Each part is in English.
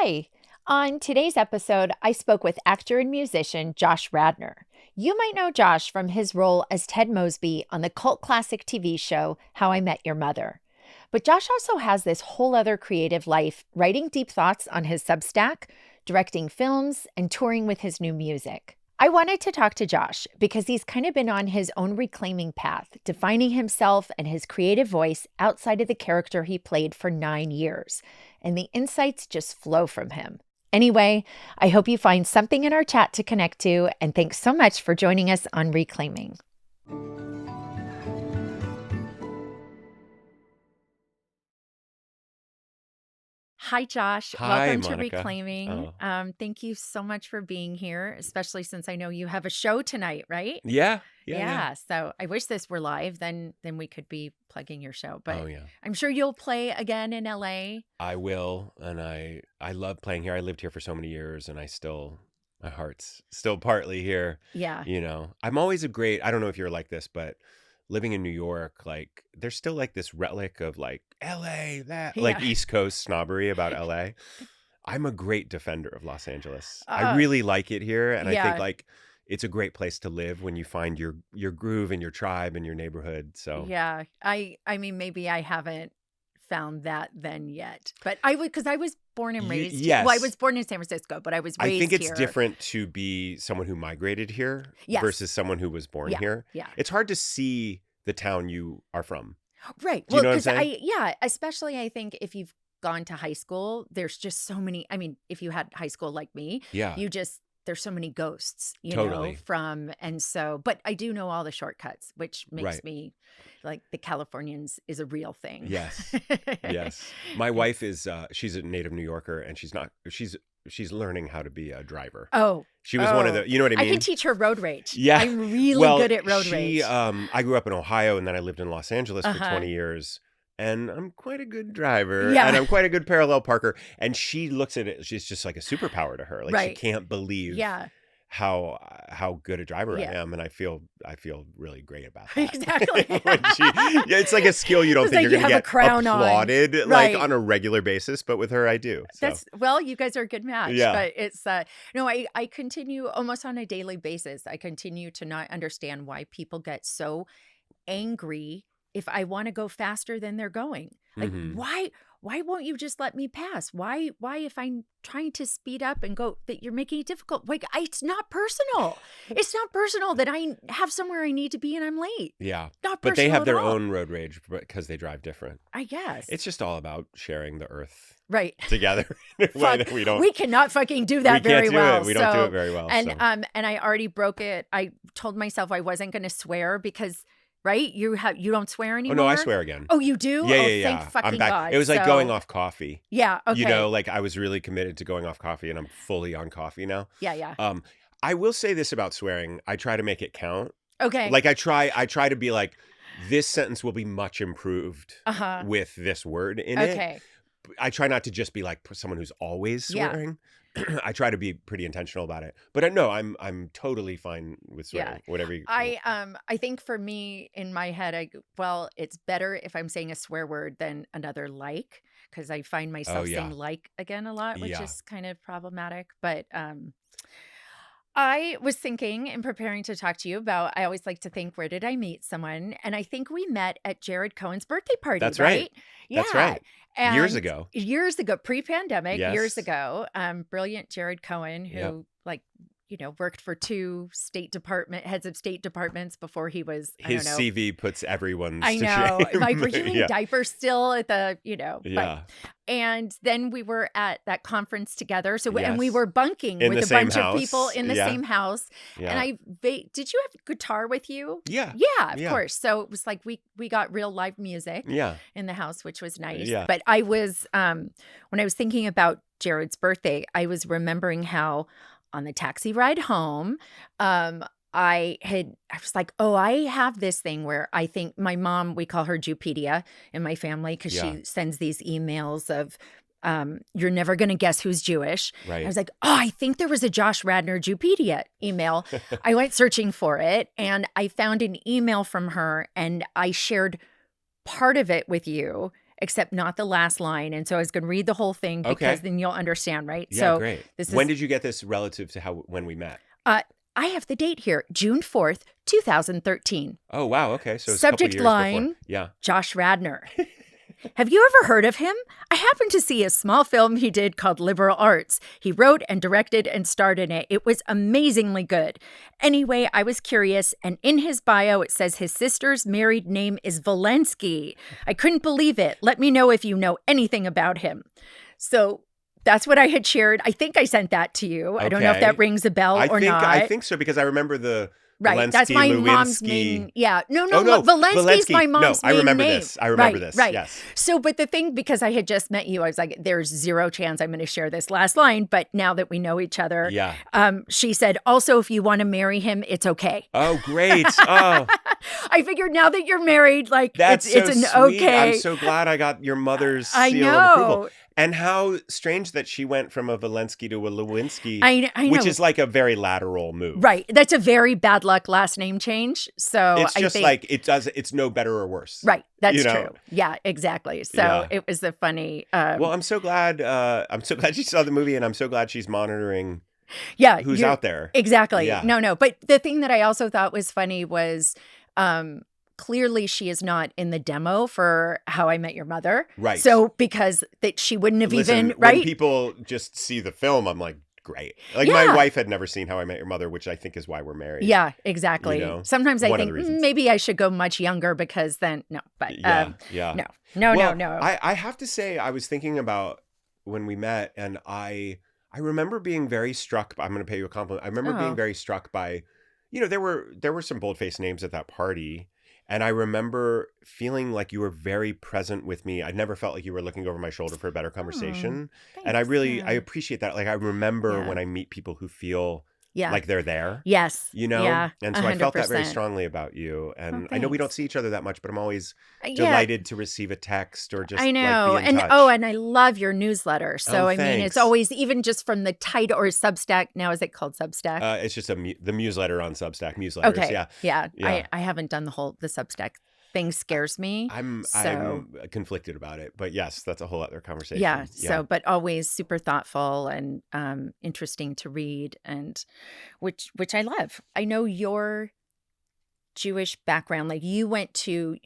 Hi. On today's episode, I spoke with actor and musician Josh Radnor. You might know Josh from his role as Ted Mosby on the cult classic TV show How I Met Your Mother. But Josh also has this whole other creative life, writing deep thoughts on his Substack, directing films, and touring with his new music. I wanted to talk to Josh because he's kind of been on his own reclaiming path, defining himself and his creative voice outside of the character he played for 9 years. And the insights just flow from him. Anyway, I hope you find something in our chat to connect to, and thanks so much for joining us on Reclaiming. Hi, Josh. Hi, Welcome Monica. to Reclaiming. Oh. Thank you so much for being here, especially since I know you have a show tonight, right? Yeah. So I wish this were live, then we could be plugging your show. But Oh, yeah. I'm sure you'll play again in LA. I will, and I love playing here. I lived here for so many years, and my heart's still partly here. Yeah. You know, I'm always I don't know if you're like this, but living in New York, like, there's still like this relic of like LA, like Yeah. East Coast snobbery about LA. I'm a great defender of Los Angeles. I really like it here, and I Yeah. think like it's a great place to live when you find your groove and your tribe and your neighborhood. So Yeah. I mean, maybe I haven't found that then yet, but I would, because I was born and raised. yes. Well, I was born in San Francisco, but I was raised I think it's here. different to be someone who migrated here Yes. versus someone who was born Yeah, here. yeah. It's hard to see the town you are from. Right. Do you know what I'm because saying? especially I think if you've gone to high school, there's just so many. I mean, if you had high school like me, Yeah. there's so many ghosts, Totally. but I do know all the shortcuts, which makes Right. me like the Californians is a real thing. Yes. Yes. My wife is she's a native New Yorker, and she's learning how to be a driver. Oh, She was one of the, you know what I mean? I can teach her road rage. Yeah. I'm really Well, good at road rage. I grew up in Ohio, and then I lived in Los Angeles for Uh-huh. 20 years. And I'm quite a good driver, Yeah. and I'm quite a good parallel parker. And she looks at it; she's just like a superpower to her. Like, Right. she can't believe Yeah, how good a driver I Yeah. am, and I feel really great about that. exactly. It's like a skill you don't It's think like you're you going to have a get crown on. applauded like Right. on a regular basis, but with her, I do. So Well, you guys are a good match. Yeah. But it's no, I continue almost on a daily basis. I continue to not understand why people get so angry if I want to go faster than they're going. Like, Mhm. why won't you just let me pass? Why if I'm trying to speed up and go, that you're making it difficult? Like, it's not personal. It's not personal that I have somewhere I need to be and I'm late. yeah, Not but they personal have at their all, own road rage because they drive different. I guess. It's just all about sharing the earth right. together in a way Fuck, that we don't. we cannot fucking do that we very can't do well. it. We don't do So- it very well. And so. and I already broke it. I told myself I wasn't going to swear because, right? You don't swear Oh anymore. no, I swear again. Oh, you do? Yeah, Oh, yeah. thank fucking I'm back. God. It was like So- going off coffee. Yeah. Okay. You know, like I was really committed to going off coffee, and I'm fully on coffee now. Yeah. I will say this about swearing. I try to make it count. Okay. Like I try to be like, this sentence will be much improved Uh-huh. with this word in it. Okay. I try not to just be like someone who's always Yeah. swearing. I try to be pretty intentional about it. But no, I'm totally fine with swearing. Whatever you I think for me in my head, it's better if I'm saying a swear word than another like, because I find myself yeah. saying like again a lot, which Yeah. is kind of problematic. But I was thinking in preparing to talk to you about, I always like to think, where did I meet someone? And I think we met at Jared Cohen's birthday party. That's right. Yeah. That's right. And Years ago. Years ago, pre-pandemic, years Yes. ago. Brilliant Jared Cohen, who Yep. worked for 2 heads of state departments before he was, His I don't know. CV puts everyone's I to know. shame. Like, we're using Yeah. diapers still at the, but- Yeah. and then we were at that conference together. So, and we Yes. were bunking In with the a same bunch of people house. in the Yeah. same house. Yeah. And did you have guitar with you? Yeah. Yeah, of Yeah. course. So it was like we got real live music Yeah. in the house, which was nice. Yeah. But I was, when I was thinking about Jared's birthday, I was remembering how on the taxi ride home, I was like, oh, I have this thing where I think my mom, we call her Jupedia in my family because Yeah. she sends these emails of, you're never going to guess who's Jewish. Right. I was like, oh, I think there was a Josh Radnor Jupedia email. I went searching for it and I found an email from her and I shared part of it with you. except not the last line. And so I was going to read the whole thing because then you'll understand, right? Yeah, so great. This When did you get this relative to when we met? I have the date here, June 4th, 2013. Oh, wow. Okay. So it's Subject a couple years line, before. Yeah. Josh Radnor. Have you ever heard of him? I happened to see a small film he did called Liberal Arts. He wrote and directed and starred in it. It was amazingly good. Anyway, I was curious, and in his bio, it says his sister's married name is Lewinsky. I couldn't believe it. Let me know if you know anything about him. So that's what I had shared. I think I sent that to you. I don't know if that rings a bell or not. I think so, because I remember the Right, Lewinsky, that's my Lewinsky. mom's main. Yeah, no, no, Valensky's my mom's main name. I remember this. I remember this. Right. Yes. So, but the thing, because I had just met you, I was like, "There's zero chance I'm going to share this last line." But now that we know each other, she said, "Also, if you want to marry him, it's okay." Oh, great! Oh, I figured now that you're married, like that's it's an sweet. okay. I'm so glad I got your mother's seal of approval. And how strange that she went from a Valensky to a Lewinsky, I know. Which is like a very lateral move. Right. That's a very bad luck last name change. So it's just like it's no better or worse. Right. That's true. Yeah, exactly. So it was the funny. Well, I'm so glad she saw the movie, and I'm so glad she's monitoring. Yeah, who's out there. Exactly. Yeah. No. But the thing that I also thought was funny was clearly she is not in the demo for How I Met Your Mother. Right. So because that she wouldn't have even, right? When people just see the film, I'm like, great. Like my wife had never seen How I Met Your Mother, which I think is why we're married. Yeah, exactly. You know? Sometimes I think maybe I should go much younger because then, no. But no. I have to say, I was thinking about when we met, and I remember being very struck. I'm going to pay you a compliment. I remember being very struck by, there were some bold-faced names at that party. And I remember feeling like you were very present with me. I never felt like you were looking over my shoulder for a better conversation. And I appreciate that. Like, I remember when I meet people who feel like they're there. Yes. Yeah. And so 100%. I felt that very strongly about you. And I know we don't see each other that much, but I'm always delighted to receive a text or just I know. Like, be in touch. And I love your newsletter. So I mean, it's always, even just from the title, or Substack. Now, is it called Substack? It's just the newsletter on Substack. Newsletters. Okay. Yeah. I haven't done the Substack thing. Scares me. I'm conflicted about it, but yes, that's a whole other conversation. Yeah. So, but always super thoughtful and interesting to read, and which I love. I know your Jewish background. Like you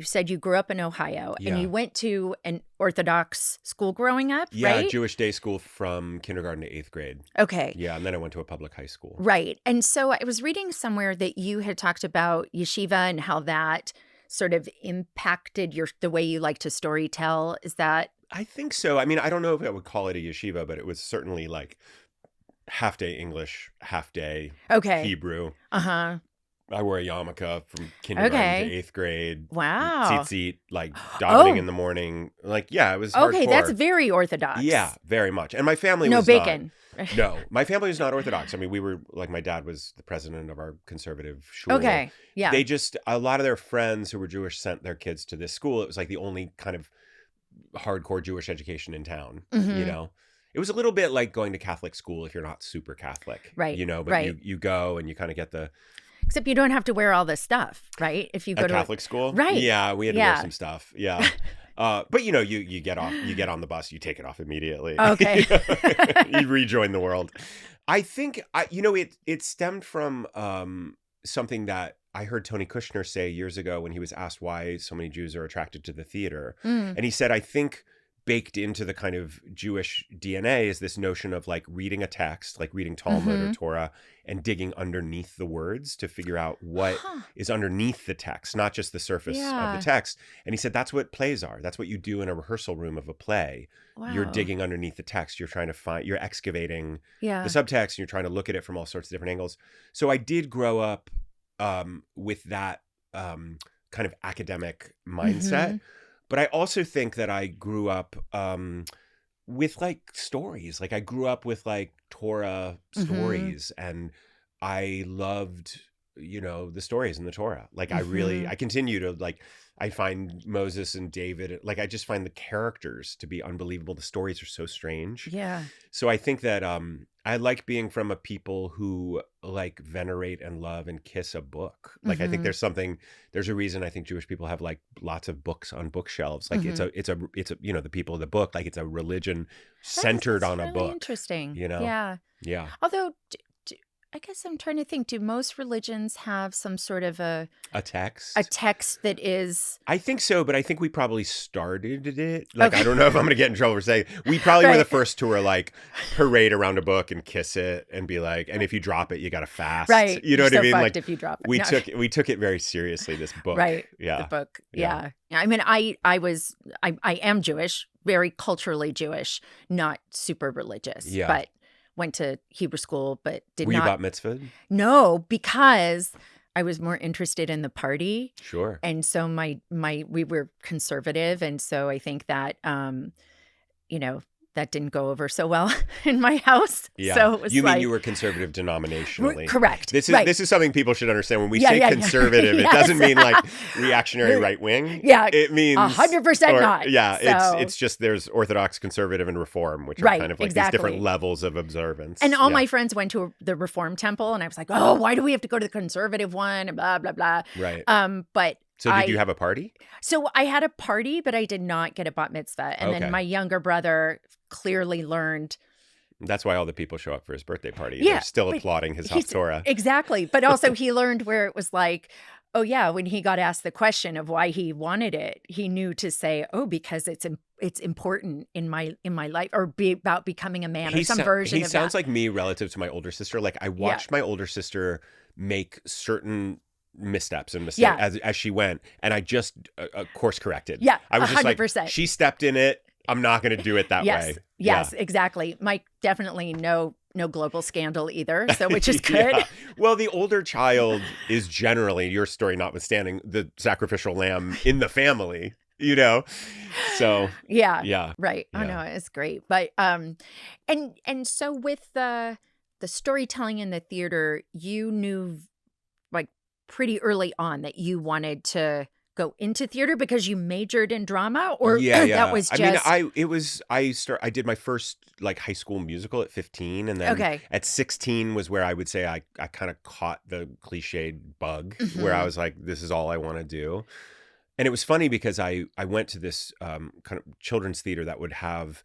said you grew up in Ohio, and you went to an Orthodox school growing up, right? Yeah, Jewish day school from kindergarten to 8th grade. Okay. Yeah, and then I went to a public high school. Right. And so I was reading somewhere that you had talked about yeshiva and how that sort of impacted the way you like to storytell. Is that? I think so. I mean, I don't know if I would call it a yeshiva, but it was certainly like half day English, half day Hebrew. Uh-huh. I wore a yarmulke from kindergarten to 8th grade. Wow. Tzitzit, like davening in the morning. Like, yeah, it was hardcore. Okay, that's very Orthodox. Yeah, very much. And my family was bacon. No, my family was not Orthodox. I mean, we were, like, my dad was the president of our conservative shul. Okay, yeah. They a lot of their friends who were Jewish sent their kids to this school. It was like the only kind of hardcore Jewish education in town, It was a little bit like going to Catholic school if you're not super Catholic. Right, but you go and you kind of get the... Except you don't have to wear all this stuff, right? If you go to Catholic school, right? Yeah, we had to wear some stuff. Yeah, but you get off, you get on the bus, you take it off immediately. Okay, you rejoin the world. I think it stemmed from something that I heard Tony Kushner say years ago when he was asked why so many Jews are attracted to the theater, and he said, I think baked into the kind of Jewish DNA is this notion of like reading a text, like reading Talmud or Torah, and digging underneath the words to figure out what is underneath the text, not just the surface of the text. And he said, that's what plays are. That's what you do in a rehearsal room of a play. Wow. You're digging underneath the text. You're trying to you're excavating the subtext, and you're trying to look at it from all sorts of different angles. So I did grow up with that kind of academic mindset. But I also think that I grew up with like stories. Like I grew up with like Torah stories, and I loved the stories in the Torah. Like I continue to like, I find Moses and David, like I just find the characters to be unbelievable. The stories are so strange. Yeah. So I think that I like being from a people who like venerate and love and kiss a book. Like I think there's a reason I think Jewish people have like lots of books on bookshelves. Like it's a the people of the book, like it's a religion centered on a really book. interesting. Yeah. Although I guess I'm trying to think, do most religions have some sort of a text? A text that is... I think so, but I think we probably started it. Like, I don't know if I'm going to get in trouble for saying, we probably were the first to like parade around a book and kiss it and be like, and if you drop it, you got to fast. Right. You know what I mean? Like if you drop it. We took it very seriously, this book. Right. Yeah. The book. Yeah. I mean, I am Jewish, very culturally Jewish, not super religious. Yeah. But went to Hebrew school, but did Were not. You bat mitzvahed? No, because I was more interested in the party. Sure. And so we were conservative. And so I think that, that didn't go over so well in my house. Yeah. So it was you mean you were conservative denominationally? Correct. This is something people should understand. When we say conservative, it doesn't mean like reactionary right wing. Yeah. It means 100% not. Yeah. So. It's just there's Orthodox, conservative, and Reform, which are kind of like these different levels of observance. And all my friends went to the Reform temple, and I was like, oh, why do we have to go to the conservative one? And blah, blah, blah. Right. But so did you have a party? So I had a party, but I did not get a bat mitzvah. And then my younger brother clearly learned. That's why all the people show up for his birthday party. Yeah, they're still applauding his Haftorah. Exactly. But also he learned where it was like, oh yeah, when he got asked the question of why he wanted it, he knew to say, oh, because it's important in my life, or be about becoming a man, or some version of that. He sounds like me relative to my older sister. Like I watched my older sister make certain missteps and mistakes as she went, and I just course corrected. Yeah, I was 100%. Just like, she stepped in it. I'm not going to do it that way. Yes, exactly. Mike, definitely no global scandal either, so which is good. Well, the older child is generally, your story notwithstanding, the sacrificial lamb in the family. So yeah, right. Oh no, it's great. But and so with the storytelling in the theater, you knew like pretty early on that you wanted to go into theater because you majored in drama, or that was just... I mean, I did my first like high school musical at 15, and then at 16 was where I would say I kind of caught the cliched bug where I was like, this is all I want to do. And it was funny because I went to this kind of children's theater that would have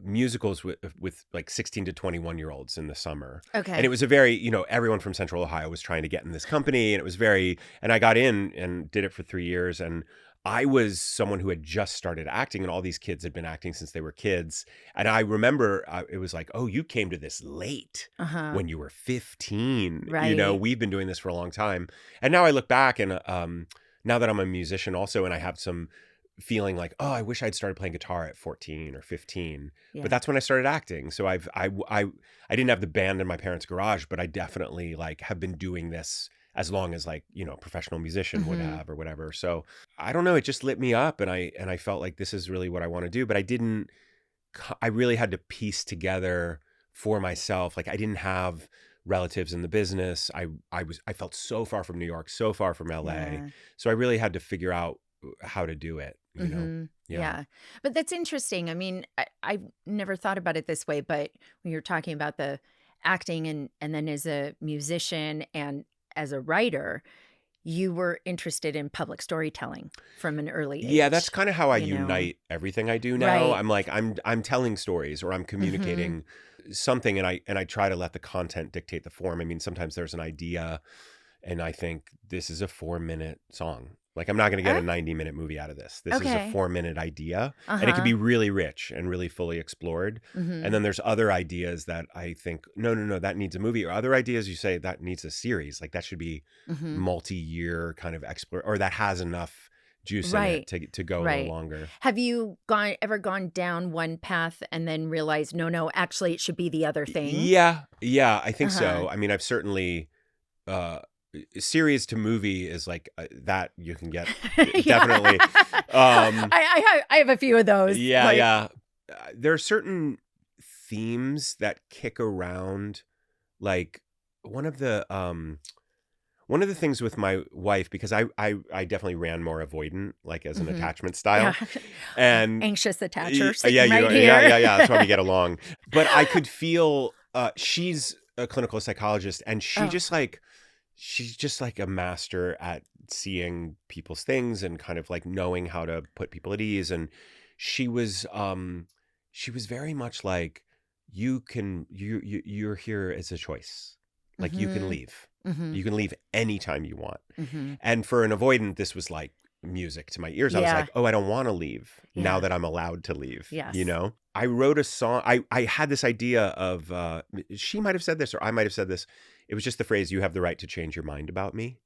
musicals with like 16 to 21-year-olds in the summer. And it was a very, everyone from Central Ohio was trying to get in this company, and it was and I got in and did it for 3 years. And I was someone who had just started acting, and all these kids had been acting since they were kids. And I remember it was like, oh, you came to this late when you were 15. Right. We've been doing this for a long time. And now I look back, and now that I'm a musician also, and I have some feeling like, oh, I wish I'd started playing guitar at 14 or 15. But that's when I started acting. So I didn't have the band in my parents' garage, but I definitely like have been doing this as long as like, a professional musician would have or whatever. So I don't know, it just lit me up, and I felt like this is really what I want to do. But I really had to piece together for myself. Like I didn't have relatives in the business. I felt so far from New York, so far from LA. Yeah. So I really had to figure out how to do it, Yeah. But that's interesting. I mean, I've never thought about it this way, but when you're talking about the acting and then as a musician and as a writer, you were interested in public storytelling from an early age. Yeah, that's kind of how I unite everything I do now. Right. I'm like, I'm telling stories, or I'm communicating something, and I try to let the content dictate the form. I mean, sometimes there's an idea, and I think this is a 4-minute song. Like, I'm not going to get a 90-minute movie out of this. This is a 4-minute idea, and it can be really rich and really fully explored. And then there's other ideas that I think, no, that needs a movie. Or other ideas you say that needs a series. Like, that should be multi-year kind of or that has enough juice in it to go a little longer. Have you ever gone down one path and then realized, no, actually it should be the other thing? Yeah, I think so. I mean, I've certainly... series to movie is like that you can get definitely. I have a few of those. Yeah. There are certain themes that kick around. Like one of the one of the things with my wife, because I definitely ran more avoidant, like as an Mhm. attachment style. Yeah. And Anxious attacher yeah, sitting right here. yeah. That's why we get along. But I could feel she's a clinical psychologist, and Oh, she's just like a master at seeing people's things and kind of like knowing how to put people at ease. And she was very much like, you're here as a choice. Like you can mhm, leave. mhm, You can leave anytime you want. mhm. And for an avoidant, this was like music to my ears. I was Yeah, like, oh, I don't want to leave now yeah, that I'm allowed to leave, you yes. know? I wrote a song. I had this idea of, she might have said this or I might have said this. It was just the phrase, you have the right to change your mind about me.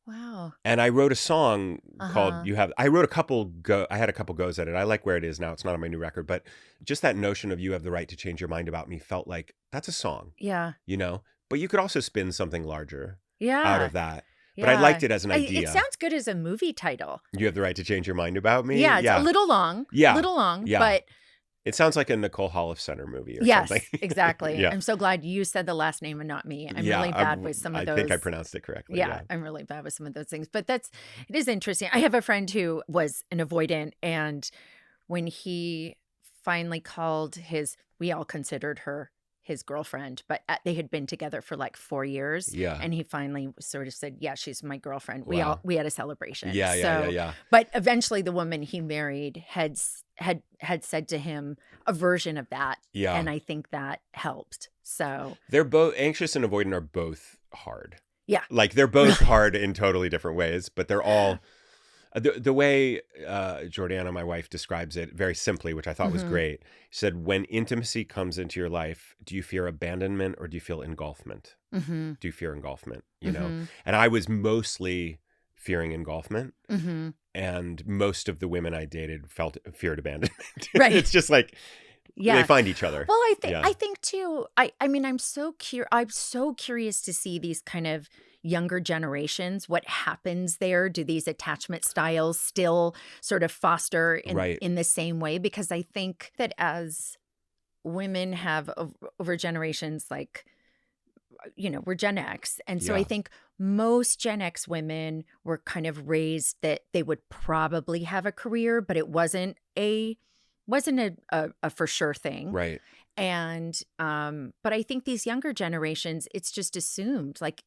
Wow. And I wrote a song called Uh-huh. I had a couple goes at it. I like where it is now. It's not on my new record, but just that notion of you have the right to change your mind about me felt like that's a song, Yeah, you know? But you could also spin something larger out yeah, of that. But I yeah. liked it as an It idea. sounds good as a movie title. You have the right to change your mind about me. Yeah, it's a Yeah. Yeah. little long, Yeah. but It sounds like a Nicole Holofcener movie or something. yes, exactly. Yeah. I'm so glad you said the last name and not me. I'm Yeah. really bad with some of I those. think I pronounced it correctly. Yeah, Yeah. I'm really bad with some of those things. But it is interesting. I have a friend who was an avoidant, and when he finally called we all considered her his girlfriend, but they had been together for like 4 years. Yeah. And he finally sort of said, yeah, she's my girlfriend. Wow. We had a celebration. Yeah. So, but eventually the woman he married had said to him a version of that. Yeah. And I think that helped. So They're both anxious and avoidant are both hard. yeah. Like they're both hard in totally different ways, but they're all the way Jordana, my wife, describes it very simply, which I thought was Mhm. great. She said, when intimacy comes into your life, do you fear abandonment or do you feel engulfment? Mm-hmm. Do you fear engulfment? You know? Mhm. And I was mostly fearing engulfment. Mm-hmm. And most of the women I dated feared abandonment. Right. It's just like Yeah. they find each other. Well, Yeah. I think too. I mean, I'm so curious to see these kind of younger generations. What happens there? Do these attachment styles still sort of foster Right. in the same way? Because I think that as women have over generations, like we're Gen X, and so I Yeah. think most Gen X women were kind of raised that they would probably have a career, but it wasn't a for sure thing. Right. And but I think these younger generations, it's just assumed, like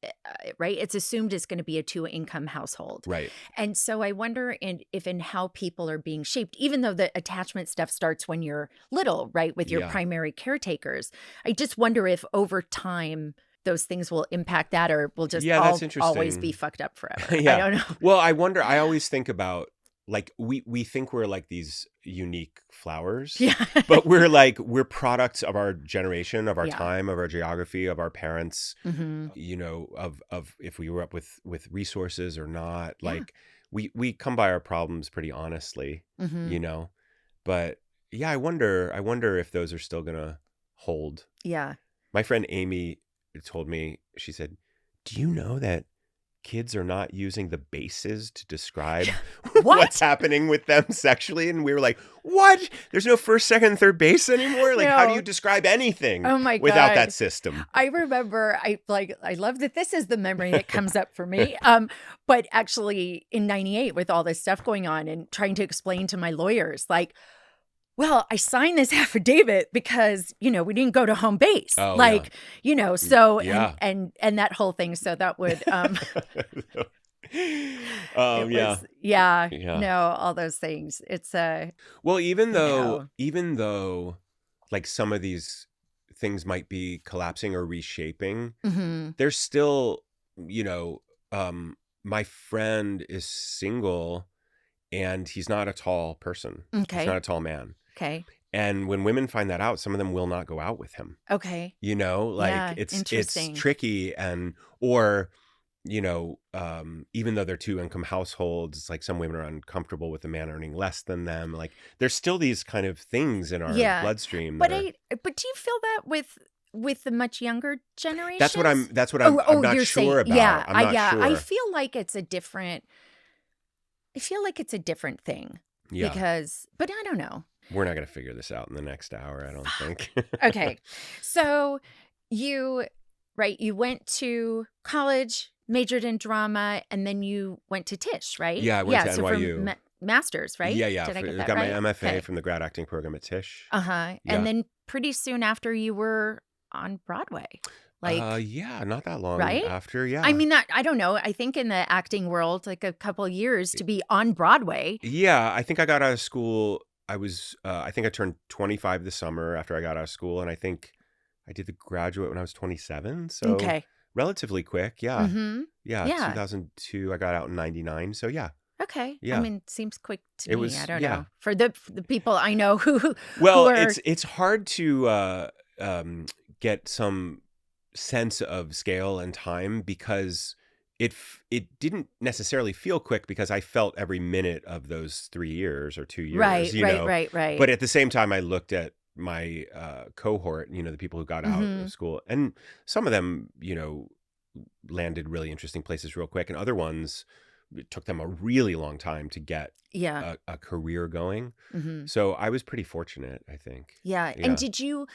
right, it's assumed it's going to be a 2-income household. Right. And so I wonder if in how people are being shaped, even though the attachment stuff starts when you're little, right, with your Yeah. primary caretakers. I just wonder if over time those things will impact that, or will just Yeah, that's always be interesting. fucked up forever. Yeah. I don't know. Well, I wonder, I always think about like we think we're like these unique flowers, Yeah. but we're products of our generation, of our Yeah. time, of our geography, of our parents, Mm-hmm. you know, of if we grew up with resources or not. Yeah. Like we come by our problems pretty honestly, Mm-hmm. you know. But yeah, I wonder if those are still gonna hold. Yeah. My friend Amy told me, she said, "Do you know that kids are not using the bases to describe What? what's happening with them sexually?" And we were like, "What? There's no first, second, and third base anymore? Like, how do No. you describe anything Oh my without God. that system?" I remember I love that this is the memory that comes up for me. But actually in 98 with all this stuff going on and trying to explain to my lawyers, like, well, I signed this affidavit because, we didn't go to home base. Oh, like, so Yeah. and that whole thing. So that would it Yeah. was yeah, Yeah. no, all those things. It's Well, even know. though like some of these things might be collapsing or reshaping, mhm. there's still, my friend is single and he's not a tall person. Okay. He's not a tall man. Okay. And when women find that out, some of them will not go out with him. Okay. Like Yeah, it's interesting. tricky or even though they're 2-income households, it's like some women are uncomfortable with a man earning less than them. Like there's still these kind of things in our Yeah, bloodstream. But but do you feel that with the much younger generation? That's what I'm not you're sure saying, about. yeah, I'm not yeah. sure. I feel like it's a different thing Yeah. because, but I don't know. We're not going to figure this out in the next hour, I don't think. Okay. So you went to college, majored in drama, and then you went to Tisch, right? Yeah, I went to So for NYU. Masters, right? Yeah. Did I get I that got my right? MFA Okay. from the grad acting program at Tisch. And Yeah. then pretty soon after you were on Broadway. Like, yeah, not that long right? after. Yeah. I mean, I don't know. I think in the acting world, like a couple years to be on Broadway. Yeah, I think I got out of school. I think I turned 25 this summer after I got out of school. And I think I did the graduate when I was 27. So Okay. relatively quick. Yeah. Mm-hmm. Yeah. Yeah. 2002, I got out in 99. So yeah. Okay. I Yeah. mean, seems quick to It me. was, I don't yeah. know. For the people I know who Well, are it's hard to get some sense of scale and time because it didn't necessarily feel quick because I felt every minute of those 3 years or 2 years, right. But at the same time, I looked at my cohort, the people who got out Mm-hmm. of school, and some of them, landed really interesting places real quick, and other ones, it took them a really long time to get Yeah. a career going. Mm-hmm. So I was pretty fortunate, I think. Yeah. Yeah. And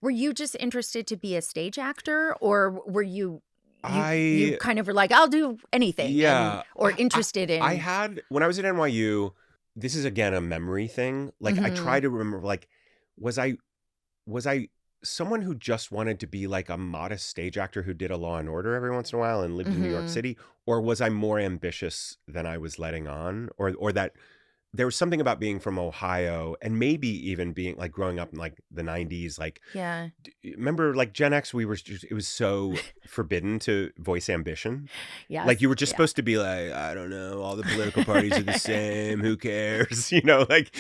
were you just interested to be a stage actor, or were you I kind of were like, I'll do anything, Yeah. or interested in? I had, when I was at NYU, this is again a memory thing. Like I Mhm. try to remember, like, was I someone who just wanted to be like a modest stage actor who did a Law and Order every once in a while and lived in New York Mhm. City? Or was I more ambitious than I was letting on? Or that there was something about being from Ohio and maybe even being like growing up in like the 90s, like, Yeah. remember like Gen X, it was so forbidden to voice ambition. Yes. Like you were just Yeah. supposed to be like, I don't know, all the political parties are the same. Who cares? Like,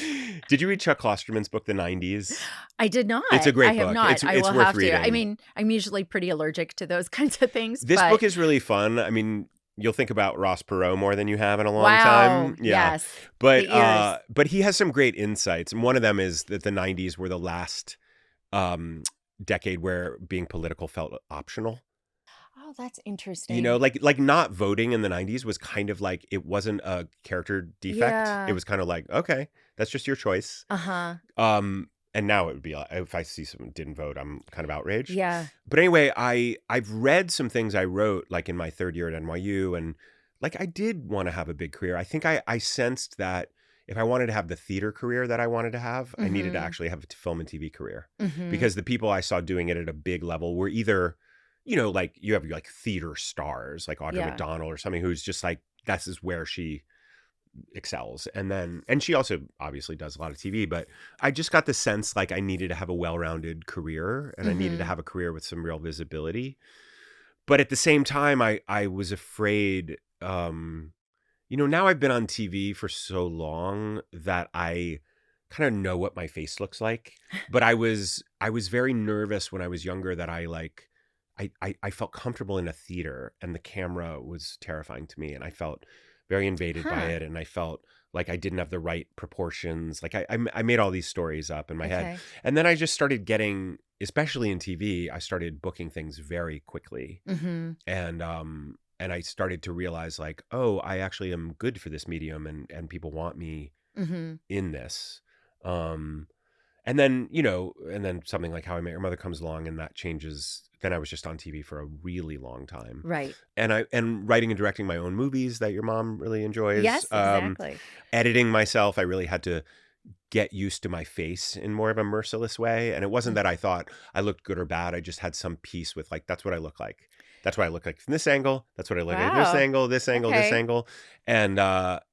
did you read Chuck Klosterman's book, The 90s? I did not. It's a great I have book. not. It's I will worth have to. I reading. mean, I'm usually pretty allergic to those kinds of things. This but book is really fun. I mean, you'll think about Ross Perot more than you have in a long wow. time. Yeah. Yes. But The ears. but he has some great insights. And one of them is that the 90s were the last decade where being political felt optional. Oh, that's interesting. Like not voting in the 90s was kind of like, it wasn't a character defect. Yeah. It was kind of like, okay, that's just your choice. Uh-huh. And now it would be like, if I see someone didn't vote, I'm kind of outraged. Yeah. But anyway, I've read some things I wrote like in my third year at NYU, and like I did want to have a big career. I think I sensed that if I wanted to have the theater career that I wanted to have, I needed to actually have a film and TV career, because the people I saw doing it at a big level were either, like you have like theater stars like Audra McDonald or something who's just like, this is where she excels. And she also obviously does a lot of TV, but I just got the sense like I needed to have a well-rounded career, and I needed to have a career with some real visibility. But at the same time, I was afraid, now I've been on TV for so long that I kind of know what my face looks like. But I was very nervous when I was younger that I felt comfortable in a theater and the camera was terrifying to me, and I felt very invaded by it, and I felt like I didn't have the right proportions. Like I made all these stories up in my head. And then I just started getting, especially in TV, I started booking things very quickly. And I started to realize like, oh, I actually am good for this medium, and people want me in this. And then, and then something like How I Met Your Mother comes along, and that changes. Then I was just on TV for a really long time. Right. And writing and directing my own movies that your mom really enjoys. Yes, exactly. Editing myself, I really had to get used to my face in more of a merciless way. And it wasn't that I thought I looked good or bad. I just had some peace with like, that's what I look like. That's what I look like from this angle. That's what I look like this angle, this angle, this angle. And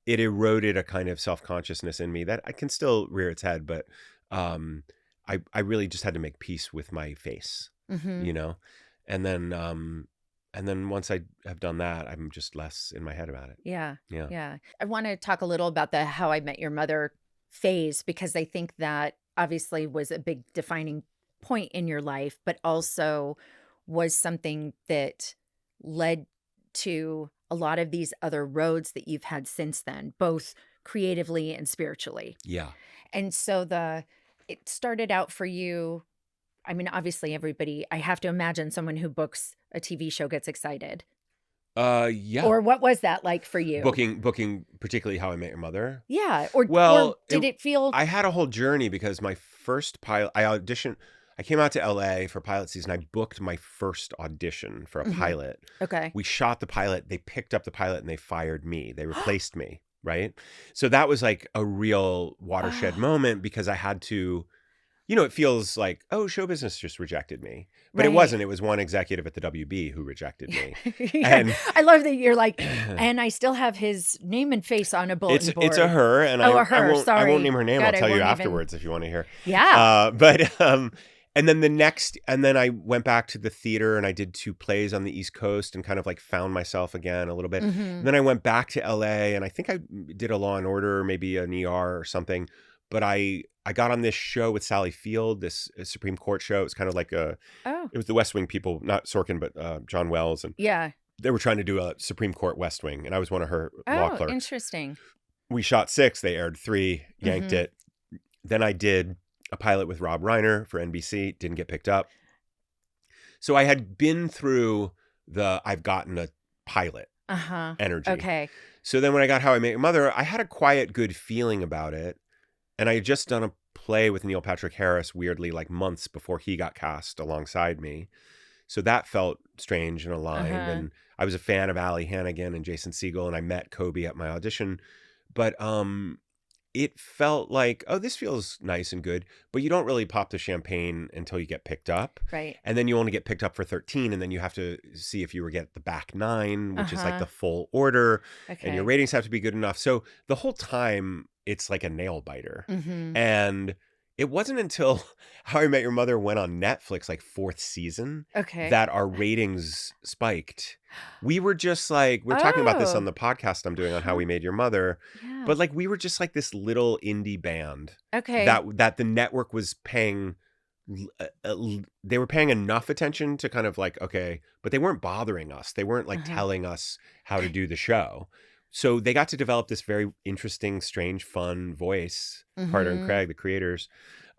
it eroded a kind of self-consciousnly in me that I can still rear its head, but I really just had to make peace with my face, and then once I have done that, I'm just less in my head about it. Yeah. Yeah. I want to talk a little about the How I Met Your Mother phase, because I think that obviously was a big defining point in your life, but also was something that led to a lot of these other roads that you've had since then, both creatively and spiritually. Yeah. And so it started out for you. I mean, obviously everybody, I have to imagine someone who books a TV show gets excited. Yeah. Or what was that like for you? Booking particularly How I Met Your Mother. Yeah. Or did it feel? I had a whole journey because my first pilot, I I came out to LA for pilot season. I booked my first audition for a pilot. Okay. We shot the pilot. They picked up the pilot and they fired me. They replaced me, right? So that was like a real watershed moment because I had to, it feels like, oh, show business just rejected me. But it wasn't. It was one executive at the WB who rejected me. And I love that you're like, and I still have his name and face on a bulletin board. It's a her. And a her. I won't name her name. God, I'll tell you afterwards if you want to hear. Yeah. And then I went back to the theater and I did 2 plays on the East Coast and kind of like found myself again a little bit. And then I went back to LA and I think I did a Law and Order, maybe an ER or something. But I got on this show with Sally Field, this Supreme Court show. It was kind of like it was the West Wing people, not Sorkin, but John Wells. And they were trying to do a Supreme Court West Wing. And I was one of her law clerks. Interesting. We shot 6, they aired 3, yanked it. Then I did a pilot with Rob Reiner for NBC, didn't get picked up. So I had been through I've gotten a pilot energy. Okay. So then when I got How I Met Your Mother, I had a quiet, good feeling about it. And I had just done a play with Neil Patrick Harris, weirdly, like months before he got cast alongside me. So that felt strange and aligned. And I was a fan of Allie Hannigan and Jason Segel, and I met Kobe at my audition. But it felt like, oh, this feels nice and good, but you don't really pop the champagne until you get picked up. Right. And then you only get picked up for 13, and then you have to see if you get the back 9, which is like the full order, and your ratings have to be good enough. So the whole time, it's like a nail biter. And it wasn't until How I Met Your Mother went on Netflix, like 4th season, that our ratings spiked. We were just like, we're talking about this on the podcast I'm doing on How We Made Your Mother, but like we were just like this little indie band that the network was paying. They were paying enough attention to kind of like, okay, but they weren't bothering us. They weren't like telling us how to do the show. So they got to develop this very interesting, strange, fun voice, Carter and Craig, the creators.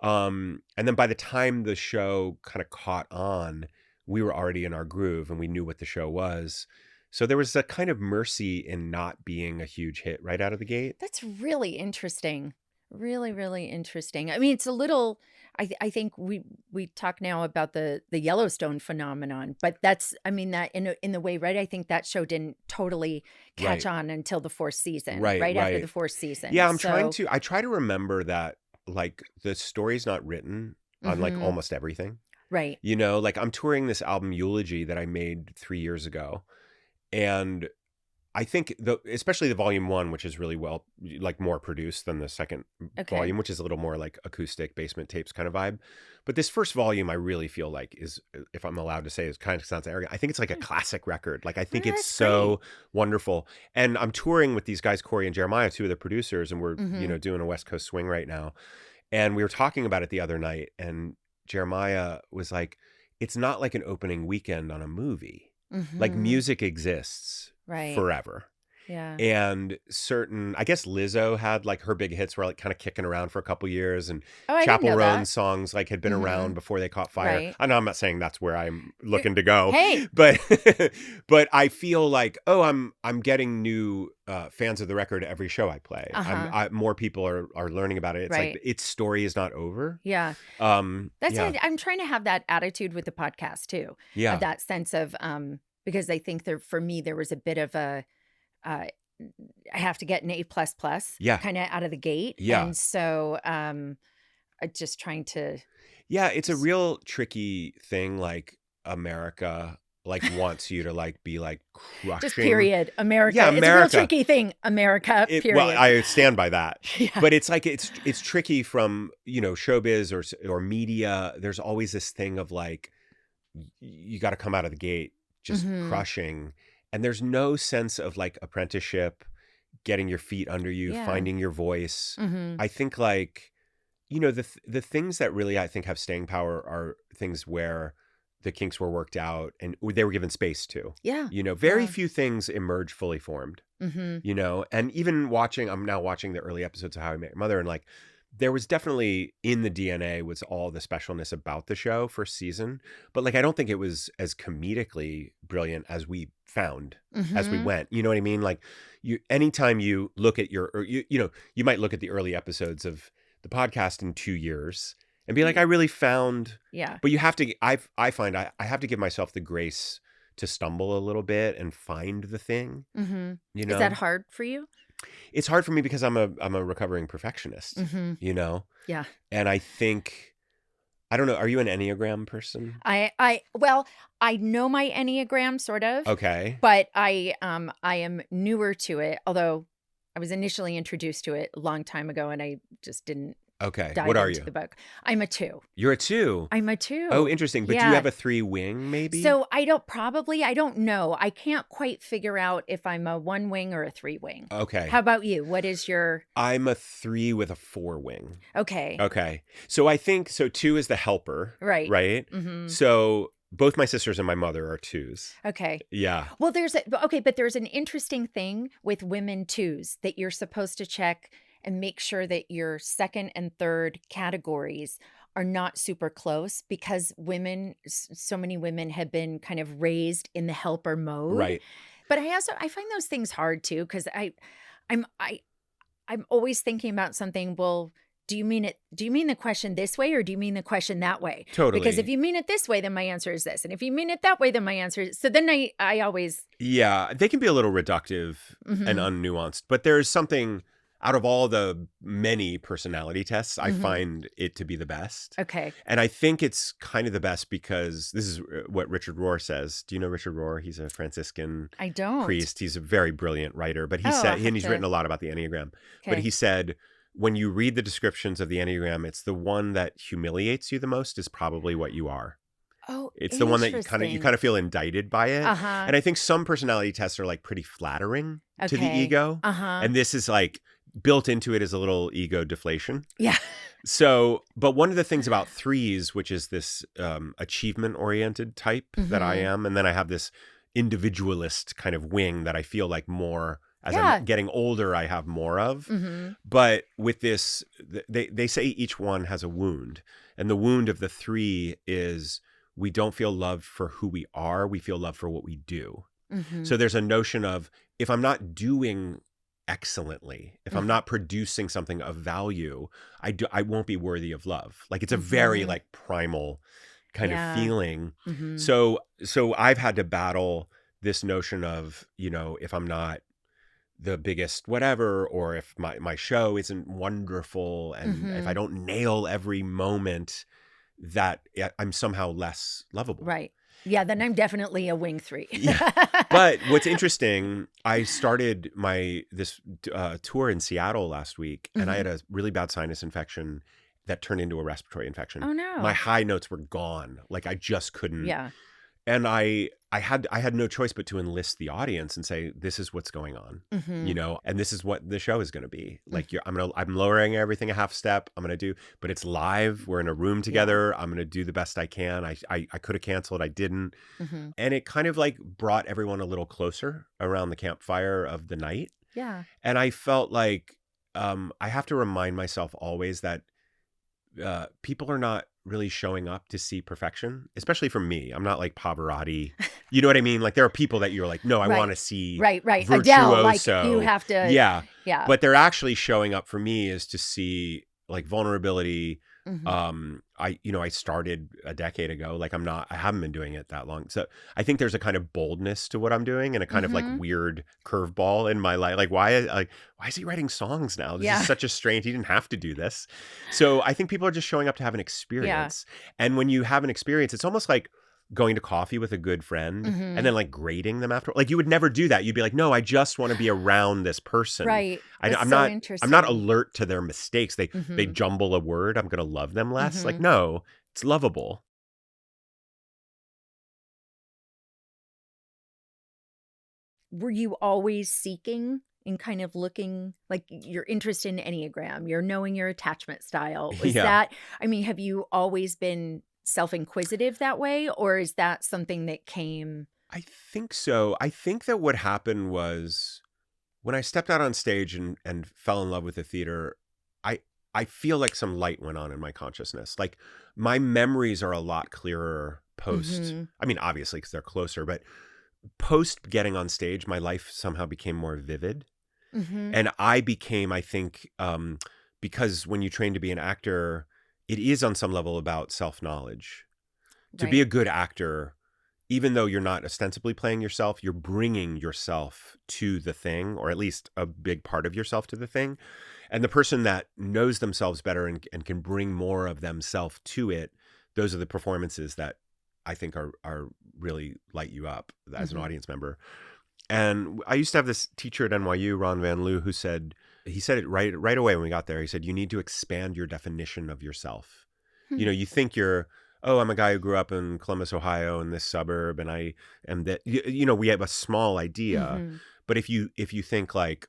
And then by the time the show kind of caught on, we were already in our groove and we knew what the show was. So there was a kind of mercy in not being a huge hit right out of the gate. That's really interesting. Really, really interesting. I mean, it's a little, I think we talk now about the Yellowstone phenomenon, but that's, I mean, that in the way, right? I think that show didn't totally catch on until the 4th season, right after the 4th season. Yeah, I try to remember that like the story's not written on like almost everything. Right. Like I'm touring this album Eulogy that I made 3 years ago. And I think especially the volume 1, which is really well, like more produced than the second volume, which is a little more like acoustic basement tapes kind of vibe. But this first volume, I really feel like is, if I'm allowed to say, is kind of sounds arrogant. I think it's like a classic record. Like I think it's so wonderful. And I'm touring with these guys, Corey and Jeremiah, 2 of the producers, and we're doing a West Coast swing right now. And we were talking about it the other night, and Jeremiah was like, "It's not like an opening weekend on a movie. Like music exists." Forever. Yeah. And I guess Lizzo had like her big hits were like kind of kicking around for a couple years, and Chappell Roan songs like had been around before they caught fire. Right. I know I'm not saying that's where I'm looking to go. Hey. But I feel like, oh, I'm getting new fans of the record every show I play. More people are learning about it. It's like its story is not over. Yeah. That's it. I'm trying to have that attitude with the podcast too. Yeah. That sense of because I think for me there was a bit of a I have to get an A++ kind of out of the gate. Yeah. And so just trying to. Yeah, it's a real tricky thing. Like America like wants you to like be like crushing. Just period. America. Yeah, America. It's a real tricky thing. America, period. Well, I stand by that. But it's like it's tricky from, showbiz or media. There's always this thing of like you got to come out of the gate just crushing. And there's no sense of like apprenticeship, getting your feet under you, finding your voice. I think like, the things that really I think have staying power are things where the kinks were worked out and they were given space to. Yeah. Very few things emerge fully formed, and even I'm now watching the early episodes of How I Met Your Mother, and like, there was definitely in the DNA was all the specialness about the show first season, but like I don't think it was as comedically brilliant as we found as we went. You know what I mean? Like anytime you look at you might look at the early episodes of the podcast in 2 years and be like, I really found. Yeah. But you have to. I find I have to give myself the grace to stumble a little bit and find the thing. Mm-hmm. You Is that know, hard for you? it's hard for me because I'm a recovering perfectionist. Mm-hmm. You know, Yeah. and I think I don't know. Are you an Enneagram person? Well, I know my Enneagram sort of, Okay. but I am newer to it, although I was initially introduced to it a long time ago and I just didn't Okay. dive What are into you? the book. I'm a 2. You're a 2. I'm a Oh, 2. interesting. But do you Yeah. have a 3 wing maybe? So I don't know. I can't quite figure out if I'm a 1 wing or a 3 wing. Okay. How about you? What is your I'm a 3 with a 4 wing. Okay. Okay. So I think 2 is the helper. Right. Right? Mm-hmm. So both my sisters and my mother are 2s. Okay. Yeah. Well, but there's an interesting thing with women 2s that you're supposed to check and make sure that your second and third categories are not super close because so many women have been kind of raised in the helper mode. Right. But I find those things hard too because I'm always thinking about something. Well, do you mean the question this way or do you mean the question that way? Totally. Because if you mean it this way, then my answer is this. And if you mean it that way, then my answer is. So then I always. Yeah. They can be a little reductive Mm-hmm. and unnuanced, but there's something out of all the many personality tests, I Mm-hmm. find it to be the best. Okay. And I think it's kind of the best because this is what Richard Rohr says. Do you know Richard Rohr? He's a Franciscan I don't. priest. He's a very brilliant writer, but he Oh, said, I'll have and he's to- written a lot about the Enneagram, but Okay. he said, when you read the descriptions of the Enneagram, it's the one that humiliates you the most is probably what you are. Oh, It's the one that you interesting. kind of feel indicted by it. Uh-huh. And I think some personality tests are like pretty flattering to the Okay. ego. Uh-huh. And this is like built into it is a little ego deflation. Yeah. So, but one of the things about 3s, which is this achievement oriented type that I Mhm. am, and then I have this individualist kind of wing that I feel like more as Yeah. I'm getting older, I have more of. Mm-hmm. But with this, they say each one has a wound. And the wound of the 3 is we don't feel loved for who we are. We feel loved for what we do. Mm-hmm. So there's a notion of if I'm not doing excellently, if I'm Mhm. not producing something of value, I won't be worthy of love. Like it's a very Mhm. like primal kind Yeah. of feeling. Mm-hmm. So I've had to battle this notion of, if I'm not the biggest whatever, or if my show isn't wonderful, and if I Mhm. don't nail every moment, that I'm somehow less lovable. Right. Yeah, then I'm definitely a wing 3. Yeah. But what's interesting, I started this tour in Seattle last week, and I had a really bad sinus infection that turned into a respiratory infection. Oh no. My high notes were gone. Like I just couldn't. Yeah. And I had no choice but to enlist the audience and say, this is what's going on, Mm-hmm. and this is what the show is going to be. Like I'm lowering everything a half step. I'm going to do, but it's live. We're in a room together. I'm going to do the best I can. I could have canceled. I didn't. Mm-hmm. And it kind of like brought everyone a little closer around the campfire of the night. Yeah. And I felt like I have to remind myself always that people are not really showing up to see perfection, especially for me. I'm not like Pavarotti. You know what I mean? Like there are people that you're like, no, I Right. want to see Right. Adele, like virtuoso. you have to. Yeah. Yeah. But they're actually showing up for me is to see like vulnerability. Mhm. I started a decade ago. Like I haven't been doing it that long. So I think there's a kind of boldness to what I'm doing and a kind of like Mhm. weird curveball in my life. Like why is he writing songs now? This Yeah. is such a strange, he didn't have to do this. So I think people are just showing up to have an experience. And when you have an experience, it's almost like going to coffee with a good friend Mhm. and then like grading them after. Like you would never do that. You'd be like, no, I just want to be around this person. Right. I'm That's so not interesting. I'm not alert to their mistakes. They Mhm. jumble a word. I'm going to love them less. Like, Mhm. no, it's lovable. Were you always seeking and kind of looking like you're interested in Enneagram, you're knowing your attachment style? Was Yeah. that, I mean, have you always been self-inquisitive that way, or is that something that came? I think so. I think that what happened was when I stepped out on stage and fell in love with the theater, I feel like some light went on in my consciousness. Like my memories are a lot clearer post. Mhm. I mean, obviously because they're closer, but post getting on stage, my life somehow became more vivid. Mhm. And I became, I think, because when you train to be an actor, it is on some level about self-knowledge. To Right. be a good actor, even though you're not ostensibly playing yourself, you're bringing yourself to the thing, or at least a big part of yourself to the thing. And the person that knows themselves better and can bring more of themselves to it, those are the performances that I think are really light you up as an audience member. And I used to have this teacher at NYU, Ron Van Loo, who said, he said it right away when we got there. He said, you need to expand your definition of yourself. You know, you think I'm a guy who grew up in Columbus, Ohio, in this suburb, and I am that, you know, we have a small idea. But if you think like,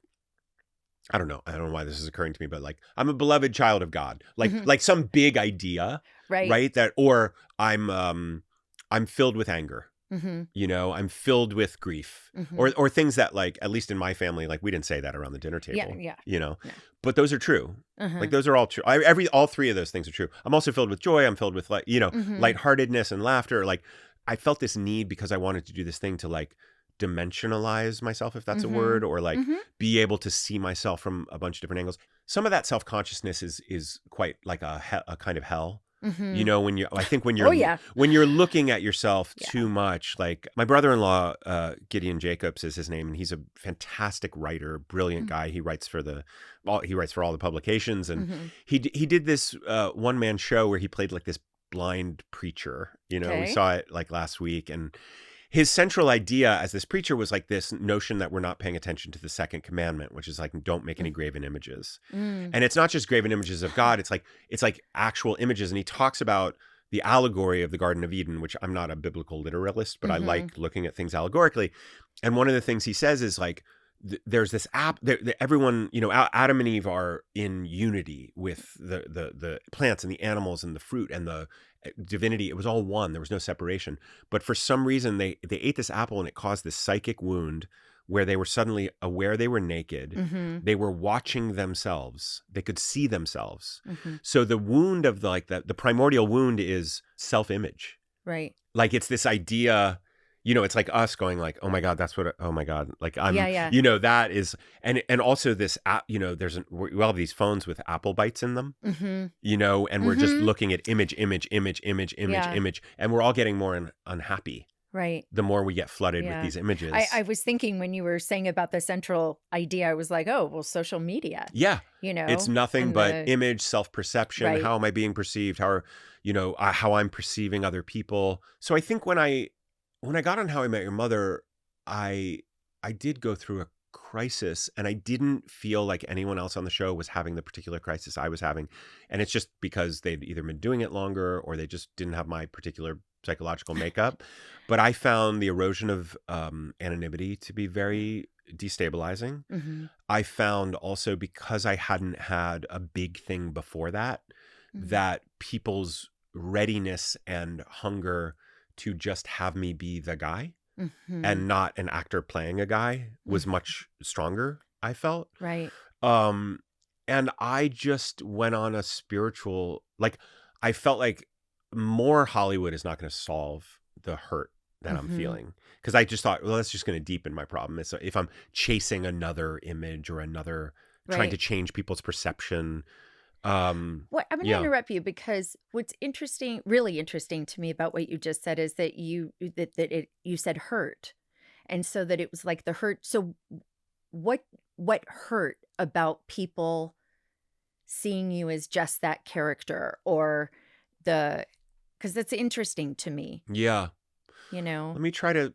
I don't know why this is occurring to me, but like, I'm a beloved child of God, like some big idea, right? That, or I'm filled with anger. You know, I'm filled with grief, or things that, like, at least in my family, like, we didn't say that around the dinner table. Yeah. You know, but those are true. Like, those are all true. All three of those things are true. I'm also filled with joy. I'm filled with, like, you know, lightheartedness and laughter. Like, I felt this need because I wanted to do this thing to, like, dimensionalize myself, if that's a word, or like be able to see myself from a bunch of different angles. Some of that self-consciousness is quite like a kind of hell. You know, when you're looking at yourself too much. Like, my brother-in-law, Gideon Jacobs is his name, and he's a fantastic writer, brilliant guy. He writes for all the publications, and he did this one-man show where he played like this blind preacher. You know, we saw it like last week, and his central idea as this preacher was like this notion that we're not paying attention to the second commandment, which is like, don't make any graven images. And it's not just graven images of God. It's like actual images. And he talks about the allegory of the Garden of Eden, which I'm not a biblical literalist, but I like looking at things allegorically. And one of the things he says is like, there's this everyone, you know, Adam and Eve are in unity with the plants and the animals and the fruit and the divinity. It was all one. There was no separation. But for some reason, they ate this apple, and it caused this psychic wound where they were suddenly aware they were naked. They were watching themselves. They could see themselves. So the wound of the primordial wound is self-image. Right. Like, it's this idea. You know, it's like us going like, oh my God, that's what, oh my God. Like, I'm, you know, that is, and also this, you know, we all have these phones with apple bites in them, you know, and we're just looking at image. And we're all getting more unhappy. Right. The more we get flooded with these images. I was thinking when you were saying about the central idea, I was like, oh, well, social media. Yeah. You know, it's nothing but image, self-perception. Right. How am I being perceived? How I'm perceiving other people. So I think when I got on How I Met Your Mother, I did go through a crisis, and I didn't feel like anyone else on the show was having the particular crisis I was having. And it's just because they'd either been doing it longer, or they just didn't have my particular psychological makeup. But I found the erosion of anonymity to be very destabilizing. I found also, because I hadn't had a big thing before that, that people's readiness and hunger to just have me be the guy and not an actor playing a guy was much stronger, I felt. Right. And I just went on a spiritual, like, I felt like more Hollywood is not going to solve the hurt that I'm feeling. Because I just thought, well, that's just going to deepen my problem. It's if I'm chasing another image or trying to change people's perception. I'm going to interrupt you, because what's really interesting to me about what you just said is that you said hurt, and so that it was like the hurt. So what hurt about people seeing you as just that character, or because that's interesting to me. Yeah. You know. Let me try to.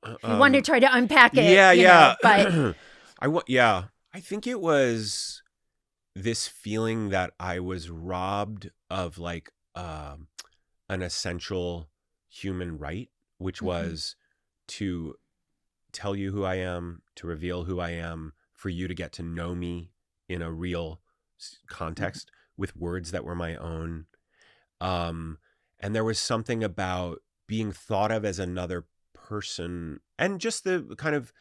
You want to try to unpack it. Yeah. But I think it was this feeling that I was robbed of like an essential human right, which was to tell you who I am, to reveal who I am, for you to get to know me in a real context with words that were my own. And there was something about being thought of as another person, and just the kind of,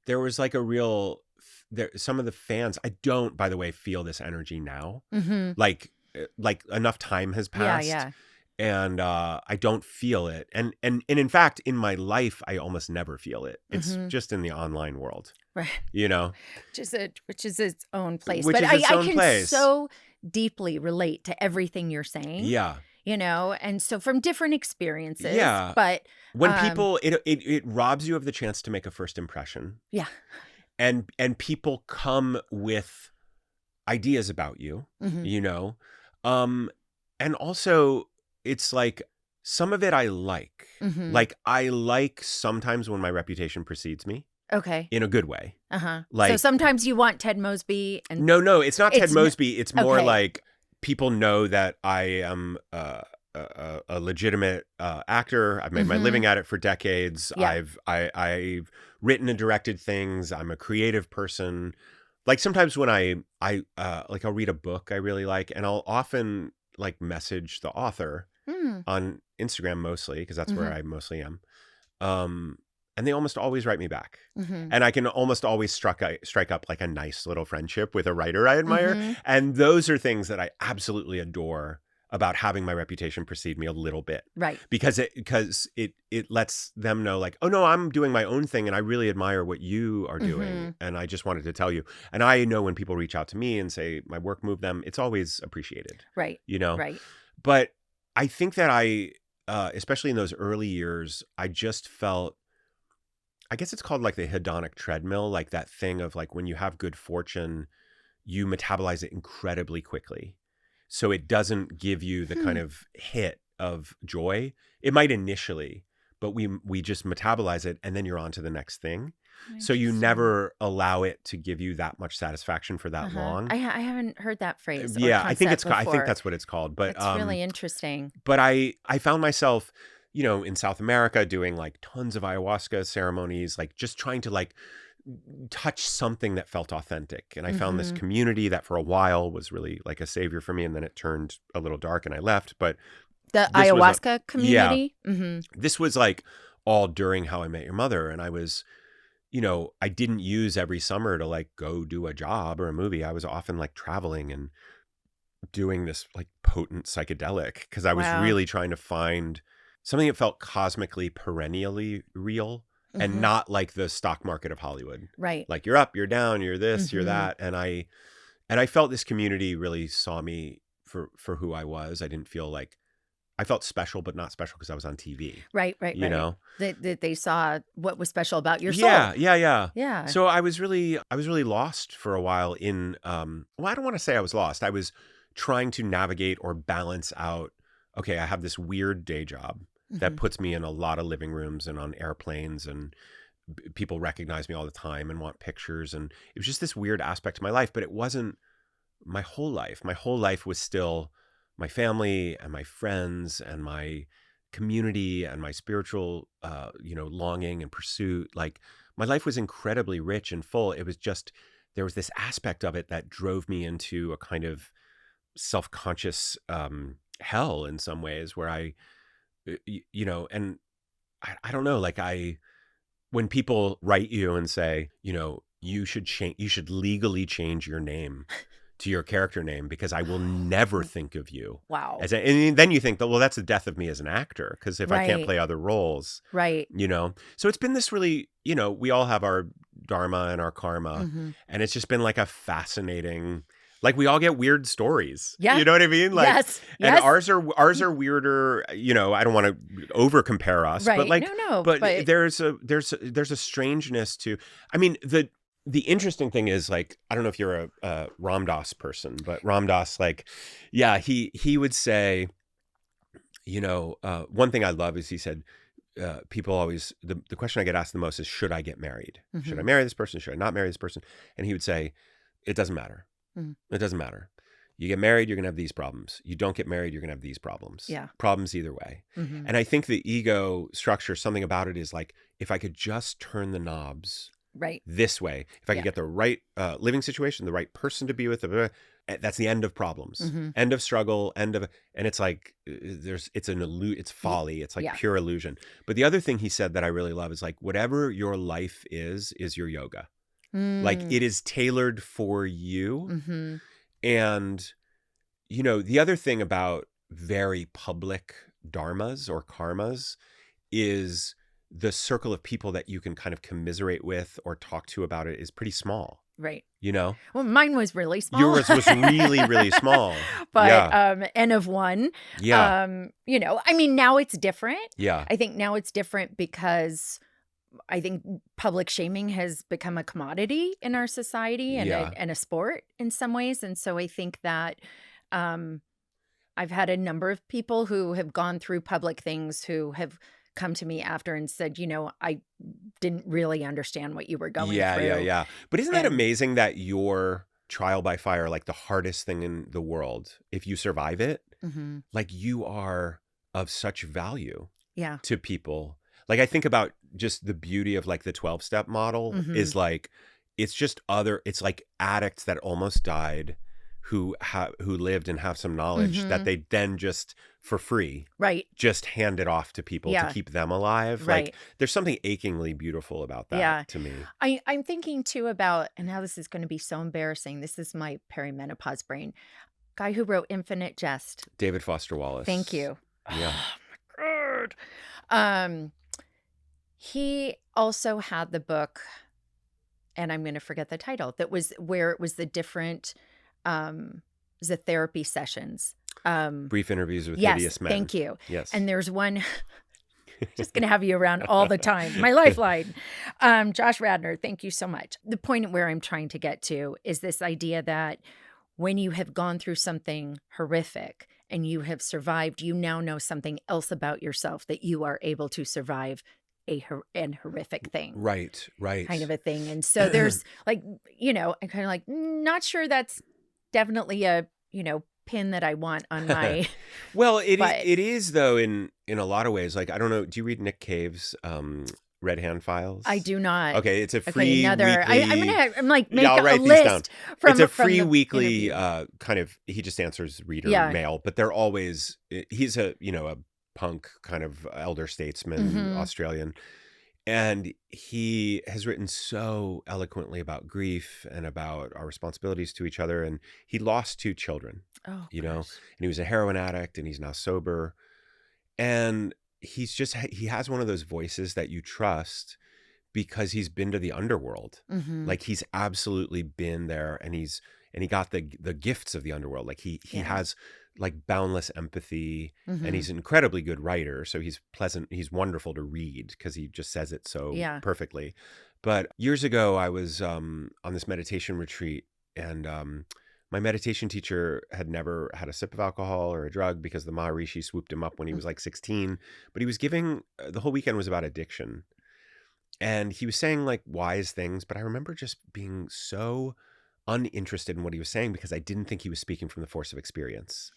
there was like a real, some of the fans, I don't, by the way, feel this energy now. Like enough time has passed. And I don't feel it. And in fact, in my life, I almost never feel it. It's just in the online world. Right. You know? Which is its own place. Which but is its own I can place. so deeply relate to everything you're saying. Yeah. And so from different experiences, Yeah. but When people, it robs you of the chance to make a first impression. yeah. And people come with ideas about you, Mhm. And also it's like some of it I like. Mhm. Like I like sometimes when my reputation precedes me Okay. in a good way. So Like sometimes you want Ted Mosby and no, it's not Ted it's Mosby. It's more okay. like people know that I am a legitimate actor. I've made my living at it for decades. Yeah. I've written and directed things. I'm a creative person. Like sometimes when I like I'll read a book I really like, and I'll often like message the author on Instagram mostly because that's where I mostly am. And they almost always write me back. And I can almost always strike up like a nice little friendship with a writer I admire. And those are things that I absolutely adore about having my reputation precede me a little bit. Right. Because it lets them know like, oh no, I'm doing my own thing and I really admire what you are doing. And I just wanted to tell you. And I know when people reach out to me and say my work moved them, it's always appreciated. Right. Right. But I think that especially in those early years, I just felt, I guess it's called like the hedonic treadmill, like that thing of like when you have good fortune, you metabolize it incredibly quickly. So it doesn't give you the kind of hit of joy. It might initially, but we just metabolize it and then you're on to the next thing. So you never allow it to give you that much satisfaction for that long. I haven't heard that phrase. Yeah, or I think concept I think before. that's what it's called. But It's really interesting. But I found myself, in South America doing like tons of ayahuasca ceremonies, like just trying to like touch something that felt authentic. And I found this community that for a while was really like a savior for me. And then it turned a little dark and I left. But the ayahuasca community? Yeah, this was like all during How I Met Your Mother. And I was, I didn't use every summer to like go do a job or a movie. I was often like traveling and doing this like potent psychedelic because I was really trying to find something that felt cosmically perennially real and not like the stock market of Hollywood. Right. Like you're up, you're down, you're this, you're that. And I felt this community really saw me for who I was. I didn't feel like I felt special, but not special because I was on TV. Right. You know? They saw what was special about your soul. Yeah. So I was really lost for a while in, well, I don't want to say I was lost. I was trying to navigate or balance out, okay, I have this weird day job that puts me in a lot of living rooms and on airplanes and people recognize me all the time and want pictures. And it was just this weird aspect to my life, but it wasn't my whole life. My whole life was still my family and my friends and my community and my spiritual, longing and pursuit. Like my life was incredibly rich and full. It was just, there was this aspect of it that drove me into a kind of self-conscious hell in some ways where I don't know, like when people write you and say, you should legally change your name to your character name because I will never think of you. Wow. And then you think that, well, that's the death of me as an actor because if I can't play other roles, right. So it's been this really, we all have our dharma and our karma and it's just been like a fascinating, like we all get weird stories. Yeah. You know what I mean? Like, yes. And ours are weirder. I don't want to over compare us, right. but like, no, but there's a strangeness to, I mean, the interesting thing is like, I don't know if you're a Ram Dass person, but Ram Dass, like, yeah, he would say, one thing I love is he said, people always, the question I get asked the most is, should I get married? Should I marry this person? Should I not marry this person? And he would say, it doesn't matter. It doesn't matter. You get married, you're going to have these problems. You don't get married, you're going to have these problems. Yeah. Problems either way. And I think the ego structure, something about it is like, if I could just turn the knobs this way, if I could get the right living situation, the right person to be with, that's the end of problems, end of struggle, and it's like, it's folly. It's like pure illusion. But the other thing he said that I really love is like, whatever your life is your yoga. Like it is tailored for you. And, the other thing about very public dharmas or karmas is the circle of people that you can kind of commiserate with or talk to about it is pretty small. Right. you know? Well, mine was really small. Yours was really, really small. But Yeah. N of one. Yeah. You know, I mean, now it's different. Yeah. I think now it's different because I think public shaming has become a commodity in our society and Yeah. a sport in some ways. And so I think that I've had a number of people who have gone through public things who have come to me after and said, you know, I didn't really understand what you were going Yeah, yeah, through. yeah. But isn't that And amazing that your trial by fire, like the hardest thing in the world, if you survive it, mhm, like you are of such value yeah. to people. Like I think about just the beauty of like the 12-step model Mhm. is like it's like addicts that almost died who lived and have some knowledge that Mhm. they then just for free Right. just hand it off to people to Yeah. keep them alive. Right. Like there's something achingly beautiful about that Yeah. to me. I'm thinking too about, and now this is going to be so embarrassing. This is my perimenopause brain. Guy who wrote Infinite Jest. David Foster Wallace. Thank you. Yeah. Oh my God. He also had the book, and I'm going to forget the title, that was where it was the different, the therapy sessions. Brief Interviews with Yes, Hideous Men. thank you. Yes. And there's one, just going to have you around all the time. My lifeline. Josh Radnor, thank you so much. The point where I'm trying to get to is this idea that when you have gone through something horrific and you have survived, you now know something else about yourself, that you are able to survive an horrific thing. Right, right. Kind of a thing. And so there's like, you know, I'm kind of like, not sure that's definitely a, you know, pin that I want on my. Well, it But- is though in a lot of ways. Like I don't know, do you read Nick Cave's Red Hand Files? I do not. Okay, it's a Okay, free another. weekly. I'm like make I'll a write these down. list from. It's a from free the weekly interview. kind of. He just answers reader Yeah. mail, but they're always. He's a punk kind of elder statesman, Mhm. Australian. And he has written so eloquently about grief and about our responsibilities to each other. And he lost 2 children, Oh, you know, gosh. and he was a heroin addict and he's now sober. And he has one of those voices that you trust because he's been to the underworld. Mhm. Like he's absolutely been there and he got the gifts of the underworld. Like he Yeah. has like boundless empathy Mhm. and he's an incredibly good writer. So he's pleasant. He's wonderful to read because he just says it so Yeah. perfectly. But years ago, I was on this meditation retreat and my meditation teacher had never had a sip of alcohol or a drug because the Maharishi swooped him up when he was like 16. But he was giving, the whole weekend was about addiction. And he was saying like wise things, but I remember just being so uninterested in what he was saying because I didn't think he was speaking from the force of experience.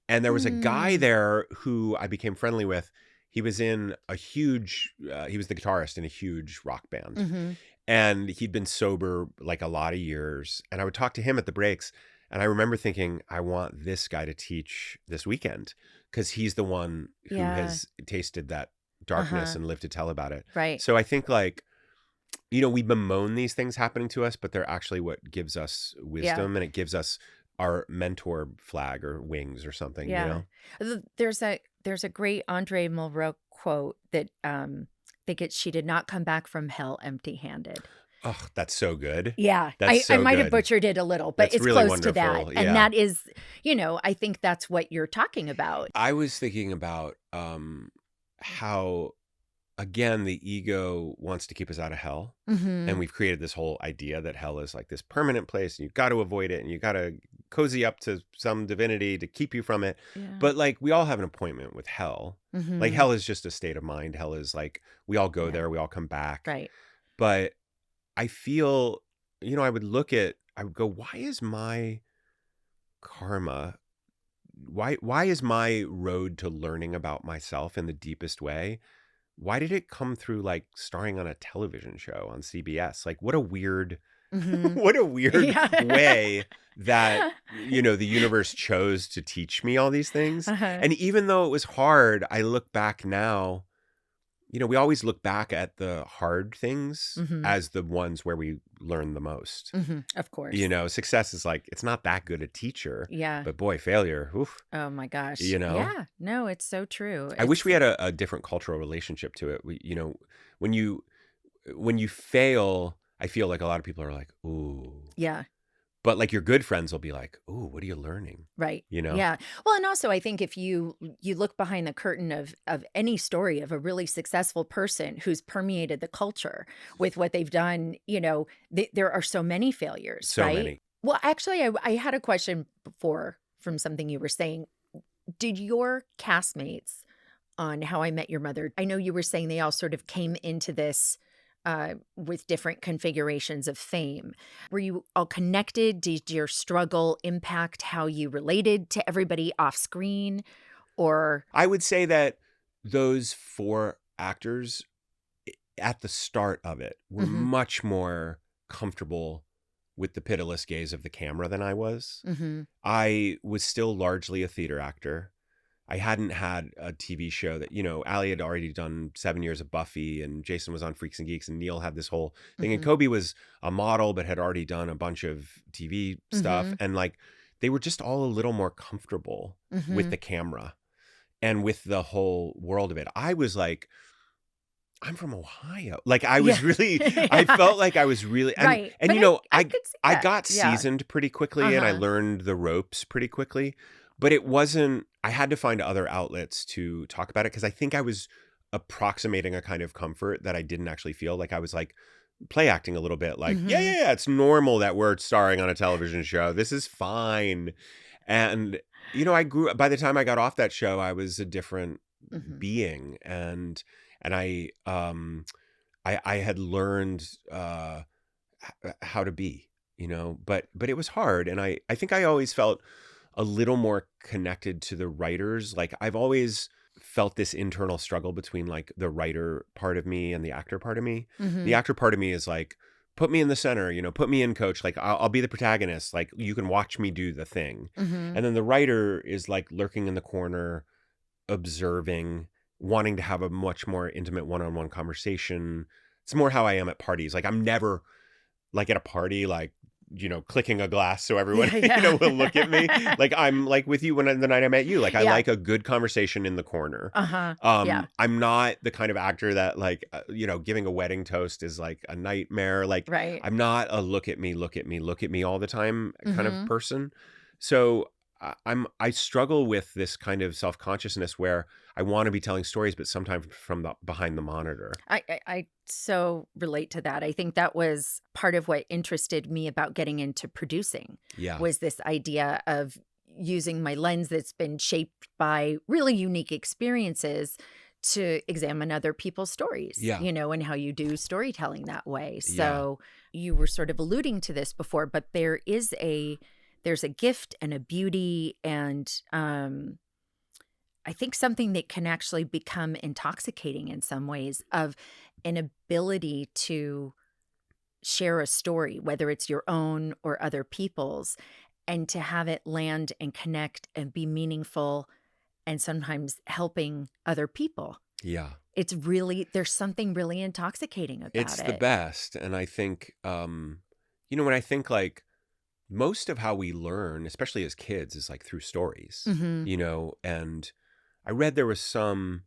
And there was a guy there who I became friendly with. He was in a huge, he was the guitarist in a huge rock band. Mhm. And he'd been sober like a lot of years. And I would talk to him at the breaks. And I remember thinking, I want this guy to teach this weekend because he's the one who Yeah. has tasted that darkness Uh-huh. and lived to tell about it. Right. So I think like, you know, we bemoan these things happening to us, but they're actually what gives us wisdom and it gives us our mentor flag or wings or something, Yeah. you know? There's a great Andre Malraux quote that she did not come back from hell empty-handed. Oh, that's so good. Yeah. That's so I might have good. butchered it a little, but That's it's really close to that. wonderful, And yeah. that is, you know, I think that's what you're talking about. I was thinking about how, again, the ego wants to keep us out of hell. Mhm. And we've created this whole idea that hell is like this permanent place and you've got to avoid it and you've got to cozy up to some divinity to keep you from it. Yeah. But like we all have an appointment with hell. Mhm. Like hell is just a state of mind. Hell is like we all go Yeah. there, we all come back. Right. But I feel, you know, I would go, why is my karma, why is my road to learning about myself in the deepest way? Why did it come through like starring on a television show on CBS? Like what a weird, Mhm. what a weird Yeah. way that, you know, the universe chose to teach me all these things. Uh-huh. And even though it was hard, I look back now, you know, we always look back at the hard things Mhm. as the ones where we learn the most. Mhm. Of course. You know, success is like, it's not that good a teacher, Yeah. but boy, failure, oof. Oh my gosh. You know? Yeah. No, it's so true. I wish we had a different cultural relationship to it. You know, when you fail, I feel like a lot of people are like, ooh. Yeah. But like your good friends will be like, ooh, what are you learning? Right. You know? Yeah. Well, and also I think if you look behind the curtain of any story of a really successful person who's permeated the culture with what they've done, there are so many failures, So right? many. Well, actually, I had a question before from something you were saying. Did your castmates on How I Met Your Mother, I know you were saying they all sort of came into this with different configurations of fame. Were you all connected? Did your struggle impact how you related to everybody off screen? Or, I would say that those 4 actors at the start of it were Mhm, much more comfortable with the pitiless gaze of the camera than I was. mhm, I was still largely a theater actor. I hadn't had a TV show that, Allie had already done 7 years of Buffy and Jason was on Freaks and Geeks and Neil had this whole thing. And mhm, Kobe was a model, but had already done a bunch of TV stuff. mhm, And like, they were just all a little more comfortable with mhm. the camera and with the whole world of it. I was like, I'm from Ohio. Like I Yeah. was really, I Yeah. flew like I was really, Right. and But I could see I that. got Yeah. seasoned pretty quickly and I Uh-huh. learned the ropes pretty quickly, but it wasn't, I had to find other outlets to talk about it because I think I was approximating a kind of comfort that I didn't actually feel. Like I was like play acting a little bit like, yeah, Mhm. yeah, yeah, it's normal that we're starring on a television show. This is fine. And, I grew, by the time I got off that show, I was a different Mhm. being. And I had learned how to be, but it was hard, and I think I always felt a little more connected to the writers. Like I've always felt this internal struggle between like the writer part of me and the actor part of me. The Mhm. actor part of me is like, put me in the center, put me in, coach. Like I'll be the protagonist. Like you can watch me do the thing, Mhm. and then the writer is like lurking in the corner observing, wanting to have a much more intimate one-on-one conversation. It's more how I am at parties. Like I'm never like at a party, like, clicking a glass so everyone, Yeah, will look at me. yeah. Like I'm like with you the night I met you. Like I Yeah. like a good conversation in the corner. Uh-huh. Yeah. I'm not the kind of actor that like, giving a wedding toast is like a nightmare. Like Right. I'm not a look at me, look at me, look at me all the time kind of Mhm. person. So I struggle with this kind of self-consciousness where I want to be telling stories, but sometimes from behind the monitor. I so relate to that. I think that was part of what interested me about getting into producing Yeah. was this idea of using my lens that's been shaped by really unique experiences to examine other people's stories, Yeah. and how you do storytelling that way. Yeah. So you were sort of alluding to this before, but there's a gift and a beauty and I think something that can actually become intoxicating in some ways of an ability to share a story, whether it's your own or other people's, and to have it land and connect and be meaningful and sometimes helping other people. Yeah. There's something really intoxicating about It's the it. best. And I think, when I think like most of how we learn, especially as kids, is like through stories, Mhm. and I read there was some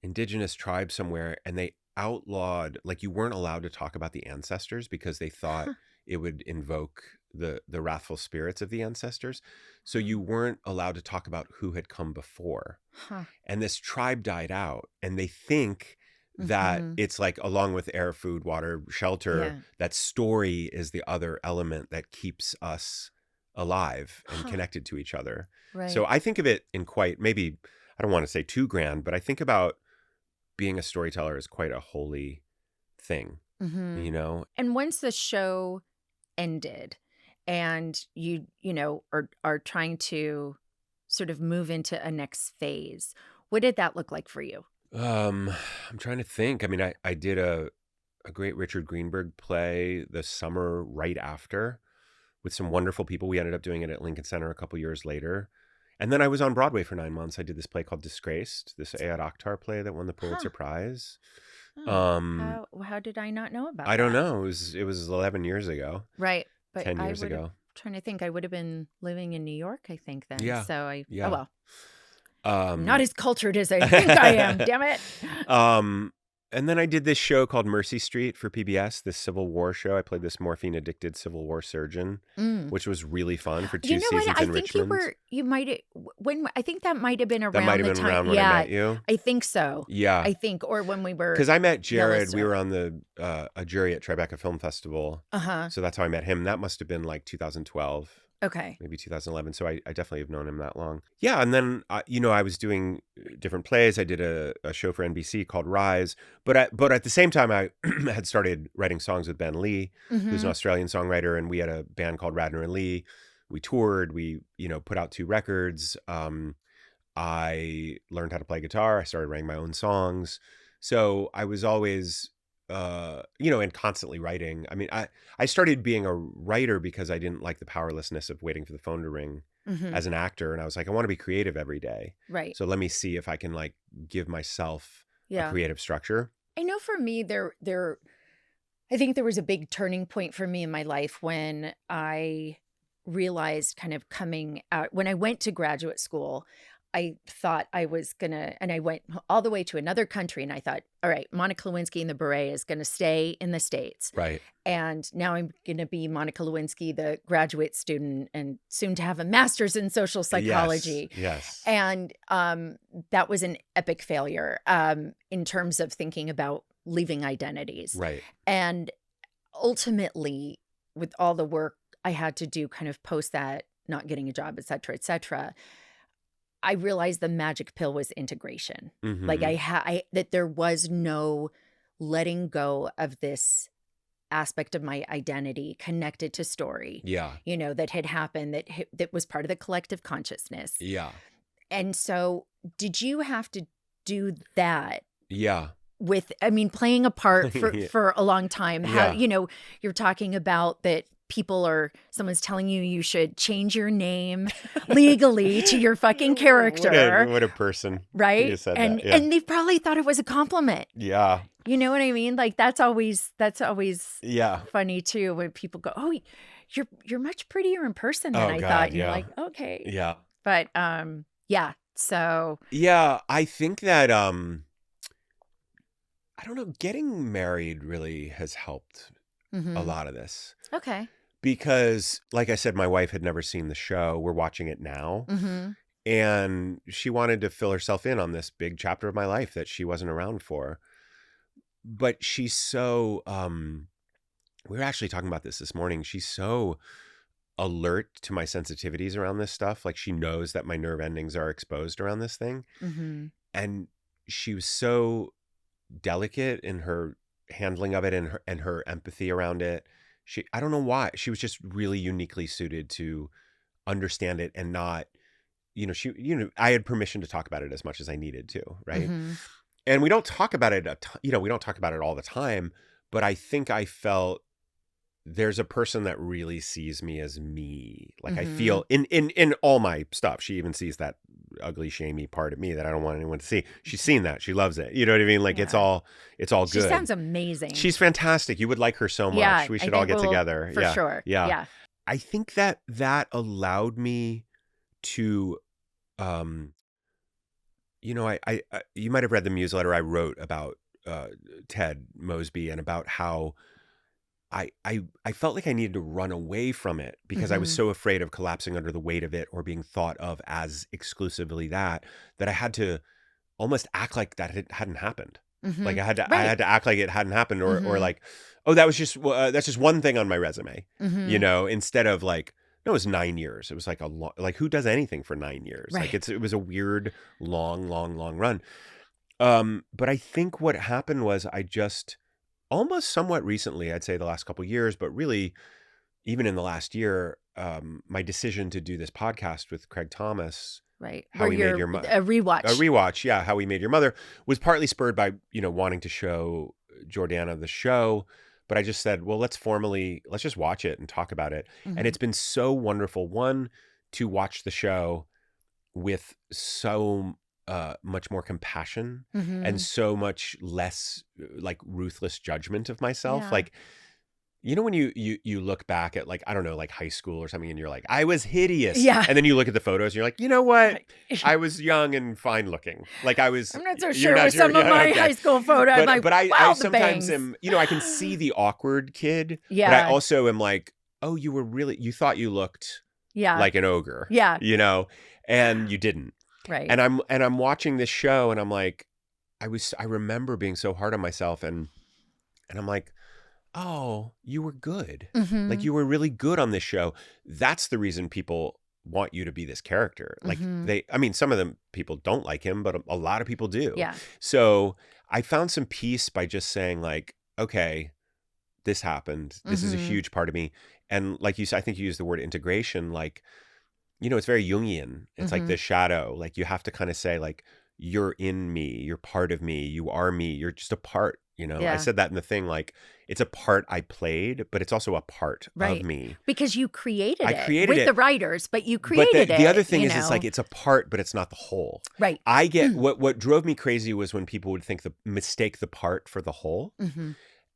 indigenous tribe somewhere and they outlawed, like you weren't allowed to talk about the ancestors because they thought Huh. it would invoke the wrathful spirits of the ancestors. So Huh. you weren't allowed to talk about who had come before. Huh. And this tribe died out and they think that Mhm. it's like along with air, food, water, shelter, Yeah. that story is the other element that keeps us alive and Huh. connected to each other. So Right. I think of it in quite, maybe I don't want to say too grand, but I think about being a storyteller as quite a holy thing, Mhm. you know? And once the show ended and are trying to sort of move into a next phase, what did that look like for you? Um, I'm trying to think. I mean, I did a great Richard Greenberg play the summer right after with some wonderful people. We ended up doing it at Lincoln Center a couple years later. And then I was on Broadway for 9 months. I did this play called Disgraced, this Ayad Akhtar play that won the Huh. Pulitzer Prize. Oh, Um, how did I not know about I don't that? know. It was 11 years ago, Right. But 10 I years would have ago. trying to think I would have been living in New York, I think then. Yeah. So oh Yeah. well. I'm not Um, as cultured as I think I am, damn it. um, And then I did this show called Mercy Street for PBS, this Civil War show. I played this morphine-addicted Civil War surgeon, Mm. which was really fun for You 2 know what? seasons I in think Richmond. you might, when, I think that might have been That might around have the been time. around when I met you. I think so. Yeah. I think, or when we were. Because I met Jared. We Yellowstone. were on a jury at Tribeca Film Festival. Uh-huh. So that's how I met him. That must have been like 2012. Okay. Maybe 2011. So I definitely have known him that long. Yeah. And then, I was doing different plays. I did a show for NBC called Rise. But at the same time, I had started writing songs with Ben Lee, who's an Australian songwriter. And we had a band called Radner and Lee. We toured. We, put out 2 records. I learned how to play guitar. I started writing my own songs. So I was always and constantly writing. I mean, I started being a writer because I didn't like the powerlessness of waiting for the phone to ring as an actor. And I was like, I want to be creative every day. Right. So let me see if I can like give myself a Yeah. creative structure. I know for me, I think there was a big turning point for me in my life when I realized kind of coming out, when I went to graduate school, I thought I was and I went all the way to another country and I thought, all right, Monica Lewinsky and the Beret is going to stay in the States. Right. And now I'm going to be Monica Lewinsky, the graduate student, and soon to have a master's in social psychology. Yes. And that was an epic failure in terms of thinking about leaving identities. Right. And ultimately, with all the work I had to do kind of post that, not getting a job, et cetera, I realized the magic pill was integration. Like that there was no letting go of this aspect of my identity connected to story. Yeah. That had happened, that was part of the collective consciousness. Yeah. And so did you have to do that? Yeah. Playing a part for a long time, how, Yeah. You're talking about that someone's telling you should change your name legally to your fucking character. What a person. Right. You said and that. Yeah. and they probably thought it was a compliment. Yeah. You know what I mean? Like that's always Yeah. funny too, when people go, oh, you're much prettier in person than I thought. And you're like, okay. Yeah. But yeah. So yeah, I think that I don't know, getting married really has helped a lot of this. Okay. Because, like I said, my wife had never seen the show. We're watching it now. And she wanted to fill herself in on this big chapter of my life that she wasn't around for. But she's so, we were actually talking about this morning. She's so alert to my sensitivities around this stuff. Like she knows that my nerve endings are exposed around this thing. And she was so delicate in her handling of it and her empathy around it. I don't know why. She was just really uniquely suited to understand it and not, I had permission to talk about it as much as I needed to, right? And we don't talk about it, we don't talk about it all the time, but I think I felt there's a person that really sees me as me. Like I feel in all my stuff. She even sees that ugly, shamey part of me that I don't want anyone to see. She's seen that. She loves it. You know what I mean? Like it's all good. She sounds amazing. She's fantastic. You would like her so much. Yeah, We should all get together. For sure. Yeah. I think that allowed me to, I you might have read the newsletter I wrote about Ted Mosby and about how I felt like I needed to run away from it because I was so afraid of collapsing under the weight of it or being thought of as exclusively that I had to almost act like that it hadn't happened. Like I had to act like it hadn't happened or like, oh, that was just, that's just one thing on my resume, instead of like, no, it was 9 years. It was like like who does anything for 9 years? Right. Like it was a weird, long run. But I think what happened was I just, almost somewhat recently, I'd say the last couple of years, but really even in the last year, my decision to do this podcast with Craig Thomas, right? How We Made Your Mother, a rewatch. Yeah, How We Made Your Mother, was partly spurred by, wanting to show Jordana the show. But I just said, well, let's just watch it and talk about it. And it's been so wonderful, one, to watch the show with so much more compassion and so much less like ruthless judgment of myself. Yeah. Like You know when you look back at like, I don't know, like high school or something and you're like, I was hideous. Yeah. And then you look at the photos and you're like, you know what? I was young and fine looking. Like I was. I'm not so you're sure not with some of Yeah, my okay. high school photos. I'm like, But I wow, the sometimes bangs. am, I can see the awkward kid. Yeah. But I also am like, oh, you thought you looked Yeah. like an ogre. Yeah. You know, and you didn't. Right. And I'm watching this show and I'm like, I remember being so hard on myself and I'm like, oh, you were good. Mhm. Like you were really good on this show. That's the reason people want you to be this character. Like some of them people don't like him, but a lot of people do. Yeah. So I found some peace by just saying like, okay, this happened. This is a huge part of me. And like you said, I think you used the word integration. Like, you know, it's very Jungian. It's like the shadow. Like you have to kind of say like, you're in me, you're part of me, you are me, you're just a part, you know. I said that in the thing, like it's a part I played, but it's also a part of me. Because you created it. I created with it. the writers, but you created but it. The other thing is know? it's like it's a part, but it's not the whole. Right. I get what drove me crazy was when people would mistake the part for the whole.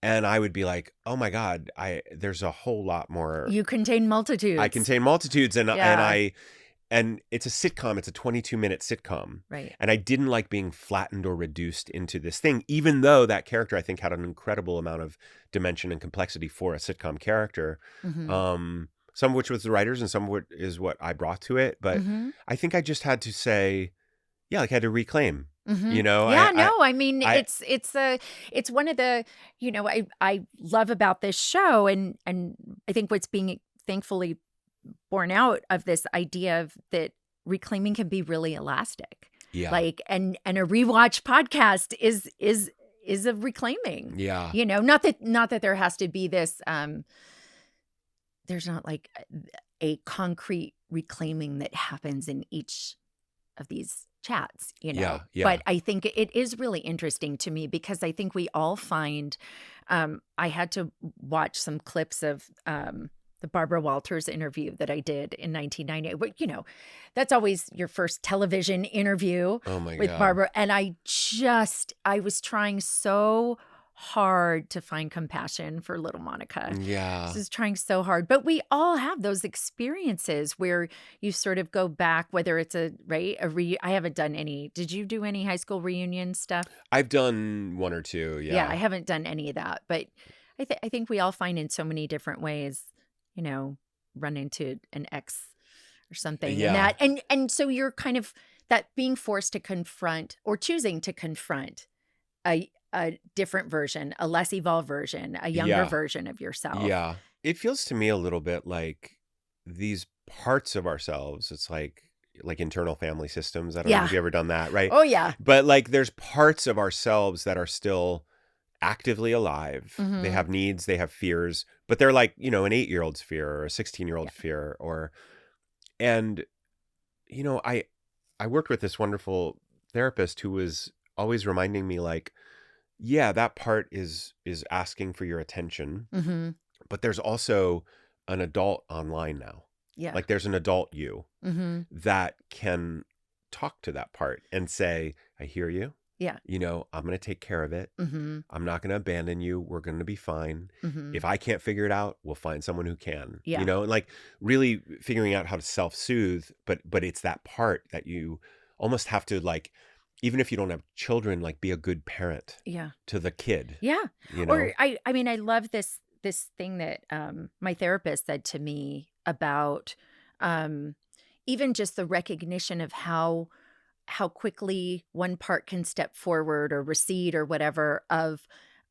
And I would be like, oh my God, there's a whole lot more. You contain multitudes. I contain multitudes and it's a sitcom. It's a 22-minute sitcom. Right. And I didn't like being flattened or reduced into this thing, even though that character, I think, had an incredible amount of dimension and complexity for a sitcom character. Some of which was the writers and some of which is what I brought to it. But I think I just had to say, I had to reclaim. You know, I mean, it's one of the, you know, I love about this show and I think what's being thankfully born out of this idea of that reclaiming can be really elastic. Yeah. Like, and a rewatch podcast is a reclaiming. Yeah. You know, not that there has to be this, there's not like a concrete reclaiming that happens in each of these chats, you know. But I think it is really interesting to me because I think we all find, I had to watch some clips of, the Barbara Walters interview that I did in 1998. But, you know, that's always your first television interview with Barbara. And I was trying so hard to find compassion for little Monica. Yeah. I was trying so hard. But we all have those experiences where you sort of go back, whether it's I haven't done any. Did you do any high school reunion stuff? I've done one or two. Yeah. Yeah, I haven't done any of that. But I think we all find in so many different ways, you know, run into an ex or something. Yeah. And so you're kind of that being forced to confront or choosing to confront a different version, a less evolved version, a younger version of yourself. Yeah. It feels to me a little bit like these parts of ourselves. It's like internal family systems. I don't know if you've ever done that, right? Oh, yeah. But like there's parts of ourselves that are still actively alive. They have needs, they have fears, but they're like, you know, an 8-year-old's fear or a 16-year-old fear and you know, I worked with this wonderful therapist who was always reminding me like, yeah, that part is asking for your attention, but there's also an adult online now. Yeah. Like there's an adult you that can talk to that part and say, I hear you. Yeah. You know, I'm going to take care of it. I'm not going to abandon you. We're going to be fine. If I can't figure it out, we'll find someone who can. Yeah. You know, and like really figuring out how to self-soothe, but it's that part that you almost have to like, even if you don't have children, like be a good parent to the kid. Yeah. You know? Or I mean, I love this thing that my therapist said to me about even just the recognition of how quickly one part can step forward or recede or whatever of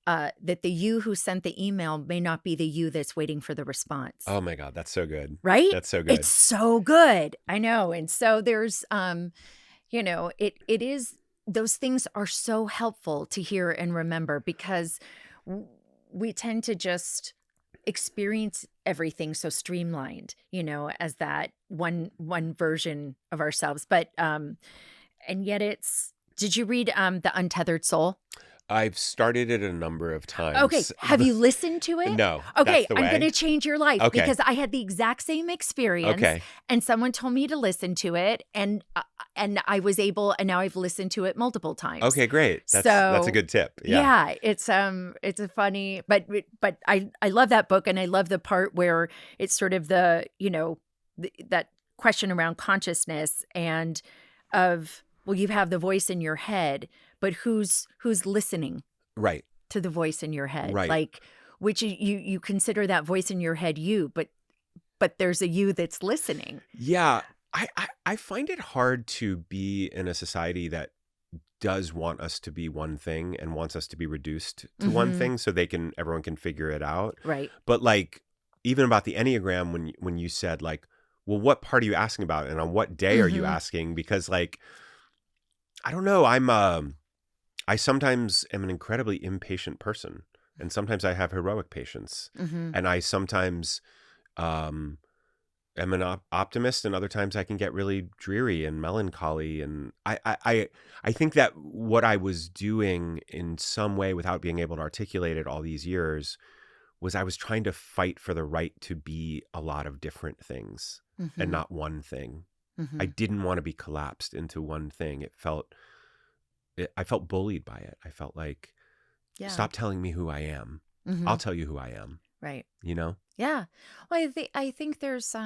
that the you who sent the email may not be the you that's waiting for the response. Oh my God, that's so good. Right? That's so good. It's so good. I know. And so there's, you know, it is, those things are so helpful to hear and remember because we tend to just experience everything so streamlined, you know, as that one version of ourselves. But, and yet did you read The Untethered Soul? I've started it a number of times. Okay. Have you listened to it? No. Okay. I'm going to change your life because I had the exact same experience. Okay. And someone told me to listen to it. And and I was able, and now I've listened to it multiple times. Okay, great. That's a So good tip. Yeah. it's a funny, but I love that book, and I love the part where it's sort of the, that question around consciousness and of, well, you have the voice in your head, but who's listening Right. to the voice in your head? Right. Like, which you consider that voice in your head you, but there's a you that's listening. Yeah. I find it hard to be in a society that does want us to be one thing and wants us to be reduced to one thing so everyone can figure it out. Right. But like, even about the Enneagram, when you said like, well, what part are you asking about? And on what day are you asking? Because like, I don't know. I sometimes am an incredibly impatient person, and sometimes I have heroic patience, and I sometimes am an optimist, and other times I can get really dreary and melancholy. And I think that what I was doing in some way, without being able to articulate it all these years, was I was trying to fight for the right to be a lot of different things and not one thing. I didn't want to be collapsed into one thing. I felt bullied by it. I felt like, stop telling me who I am. I'll tell you who I am. Right. You know? Yeah. Well, I think there's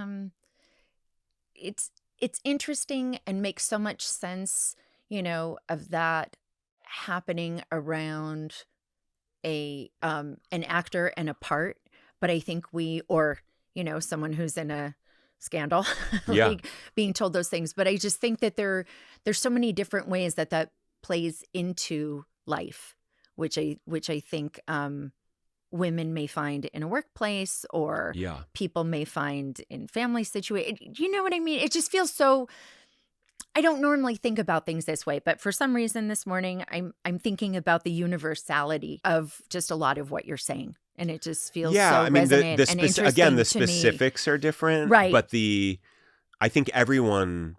it's interesting and makes so much sense, of that happening around an actor and a part. But I think someone who's in a scandal, Yeah. like being told those things. But I just think that there's so many different ways that plays into life, which I think women may find in a workplace, or people may find in family situations. You know what I mean? It just feels so. I don't normally think about things this way, but for some reason this morning I'm thinking about the universality of just a lot of what you're saying, and it just feels so resonant and interesting. Again, the specifics are different, right? But I think everyone,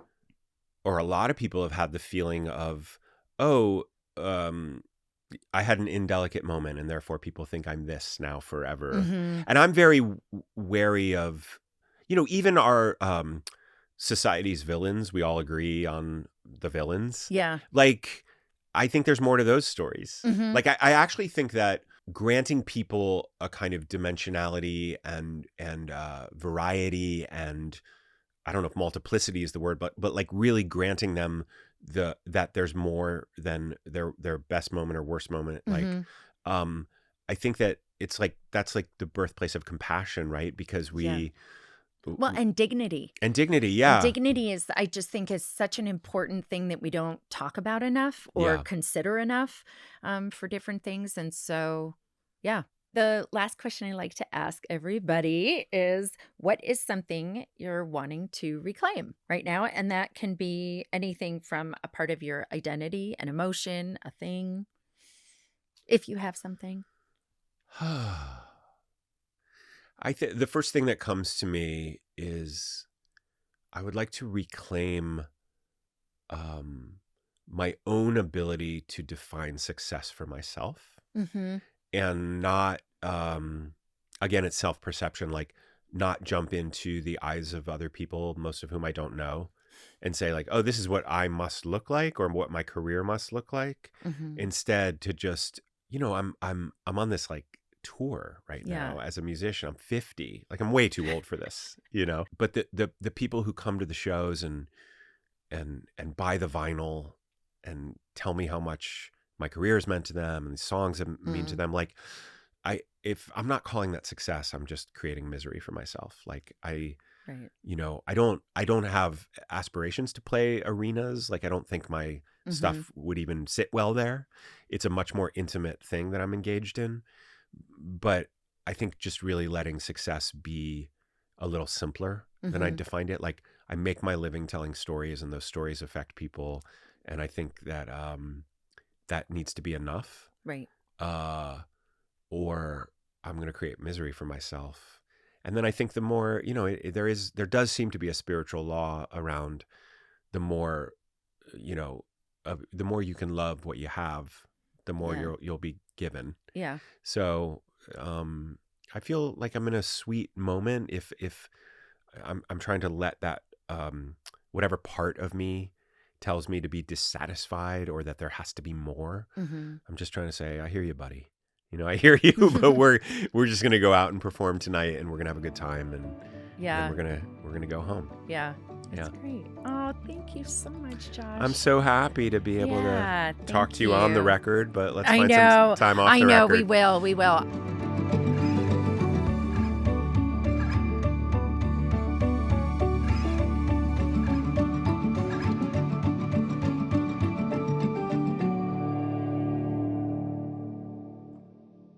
or a lot of people, have had the feeling of, I had an indelicate moment, and therefore people think I'm this now forever. And I'm very wary of, even our society's villains. We all agree on the villains. Yeah. Like, I think there's more to those stories. Like, I actually think that granting people a kind of dimensionality and variety, and I don't know if multiplicity is the word, but like really granting them that there's more than their best moment or worst moment. Like, I think that it's like, that's like the birthplace of compassion, right? Because well, and dignity. And dignity, yeah. And dignity I just think is such an important thing that we don't talk about enough or consider enough for different things. And so, yeah. The last question I like to ask everybody is, what is something you're wanting to reclaim right now? And that can be anything from a part of your identity, an emotion, a thing, if you have something. I think the first thing that comes to me is I would like to reclaim my own ability to define success for myself, and not, again, it's self-perception, like not jump into the eyes of other people, most of whom I don't know, and say like, oh, this is what I must look like, or what my career must look like. Instead, to just, I'm on this like tour right now as a musician. I'm 50. Like, I'm way too old for this, But the people who come to the shows and buy the vinyl and tell me how much my career has meant to them and the songs mean to them, like, if I'm not calling that success, I'm just creating misery for myself. Like, I don't have aspirations to play arenas. Like, I don't think my stuff would even sit well there. It's a much more intimate thing that I'm engaged in. But I think just really letting success be a little simpler than I defined it. Like, I make my living telling stories, and those stories affect people. And I think that that needs to be enough. Right. Or I'm going to create misery for myself. And then I think the more, there does seem to be a spiritual law around the more, the more you can love what you have, the more you'll be given. Yeah. So I feel like I'm in a sweet moment if I'm trying to let that whatever part of me tells me to be dissatisfied or that there has to be more. Mm-hmm. I'm just trying to say, I hear you, buddy. You know, I hear you, but we're just gonna go out and perform tonight, and we're gonna have a good time, and Yeah. then we're gonna go home. Yeah. That's Yeah. great. Oh, thank you so much, Josh. I'm so happy to be able to talk to you on the record, but let's find some time off the record. We will.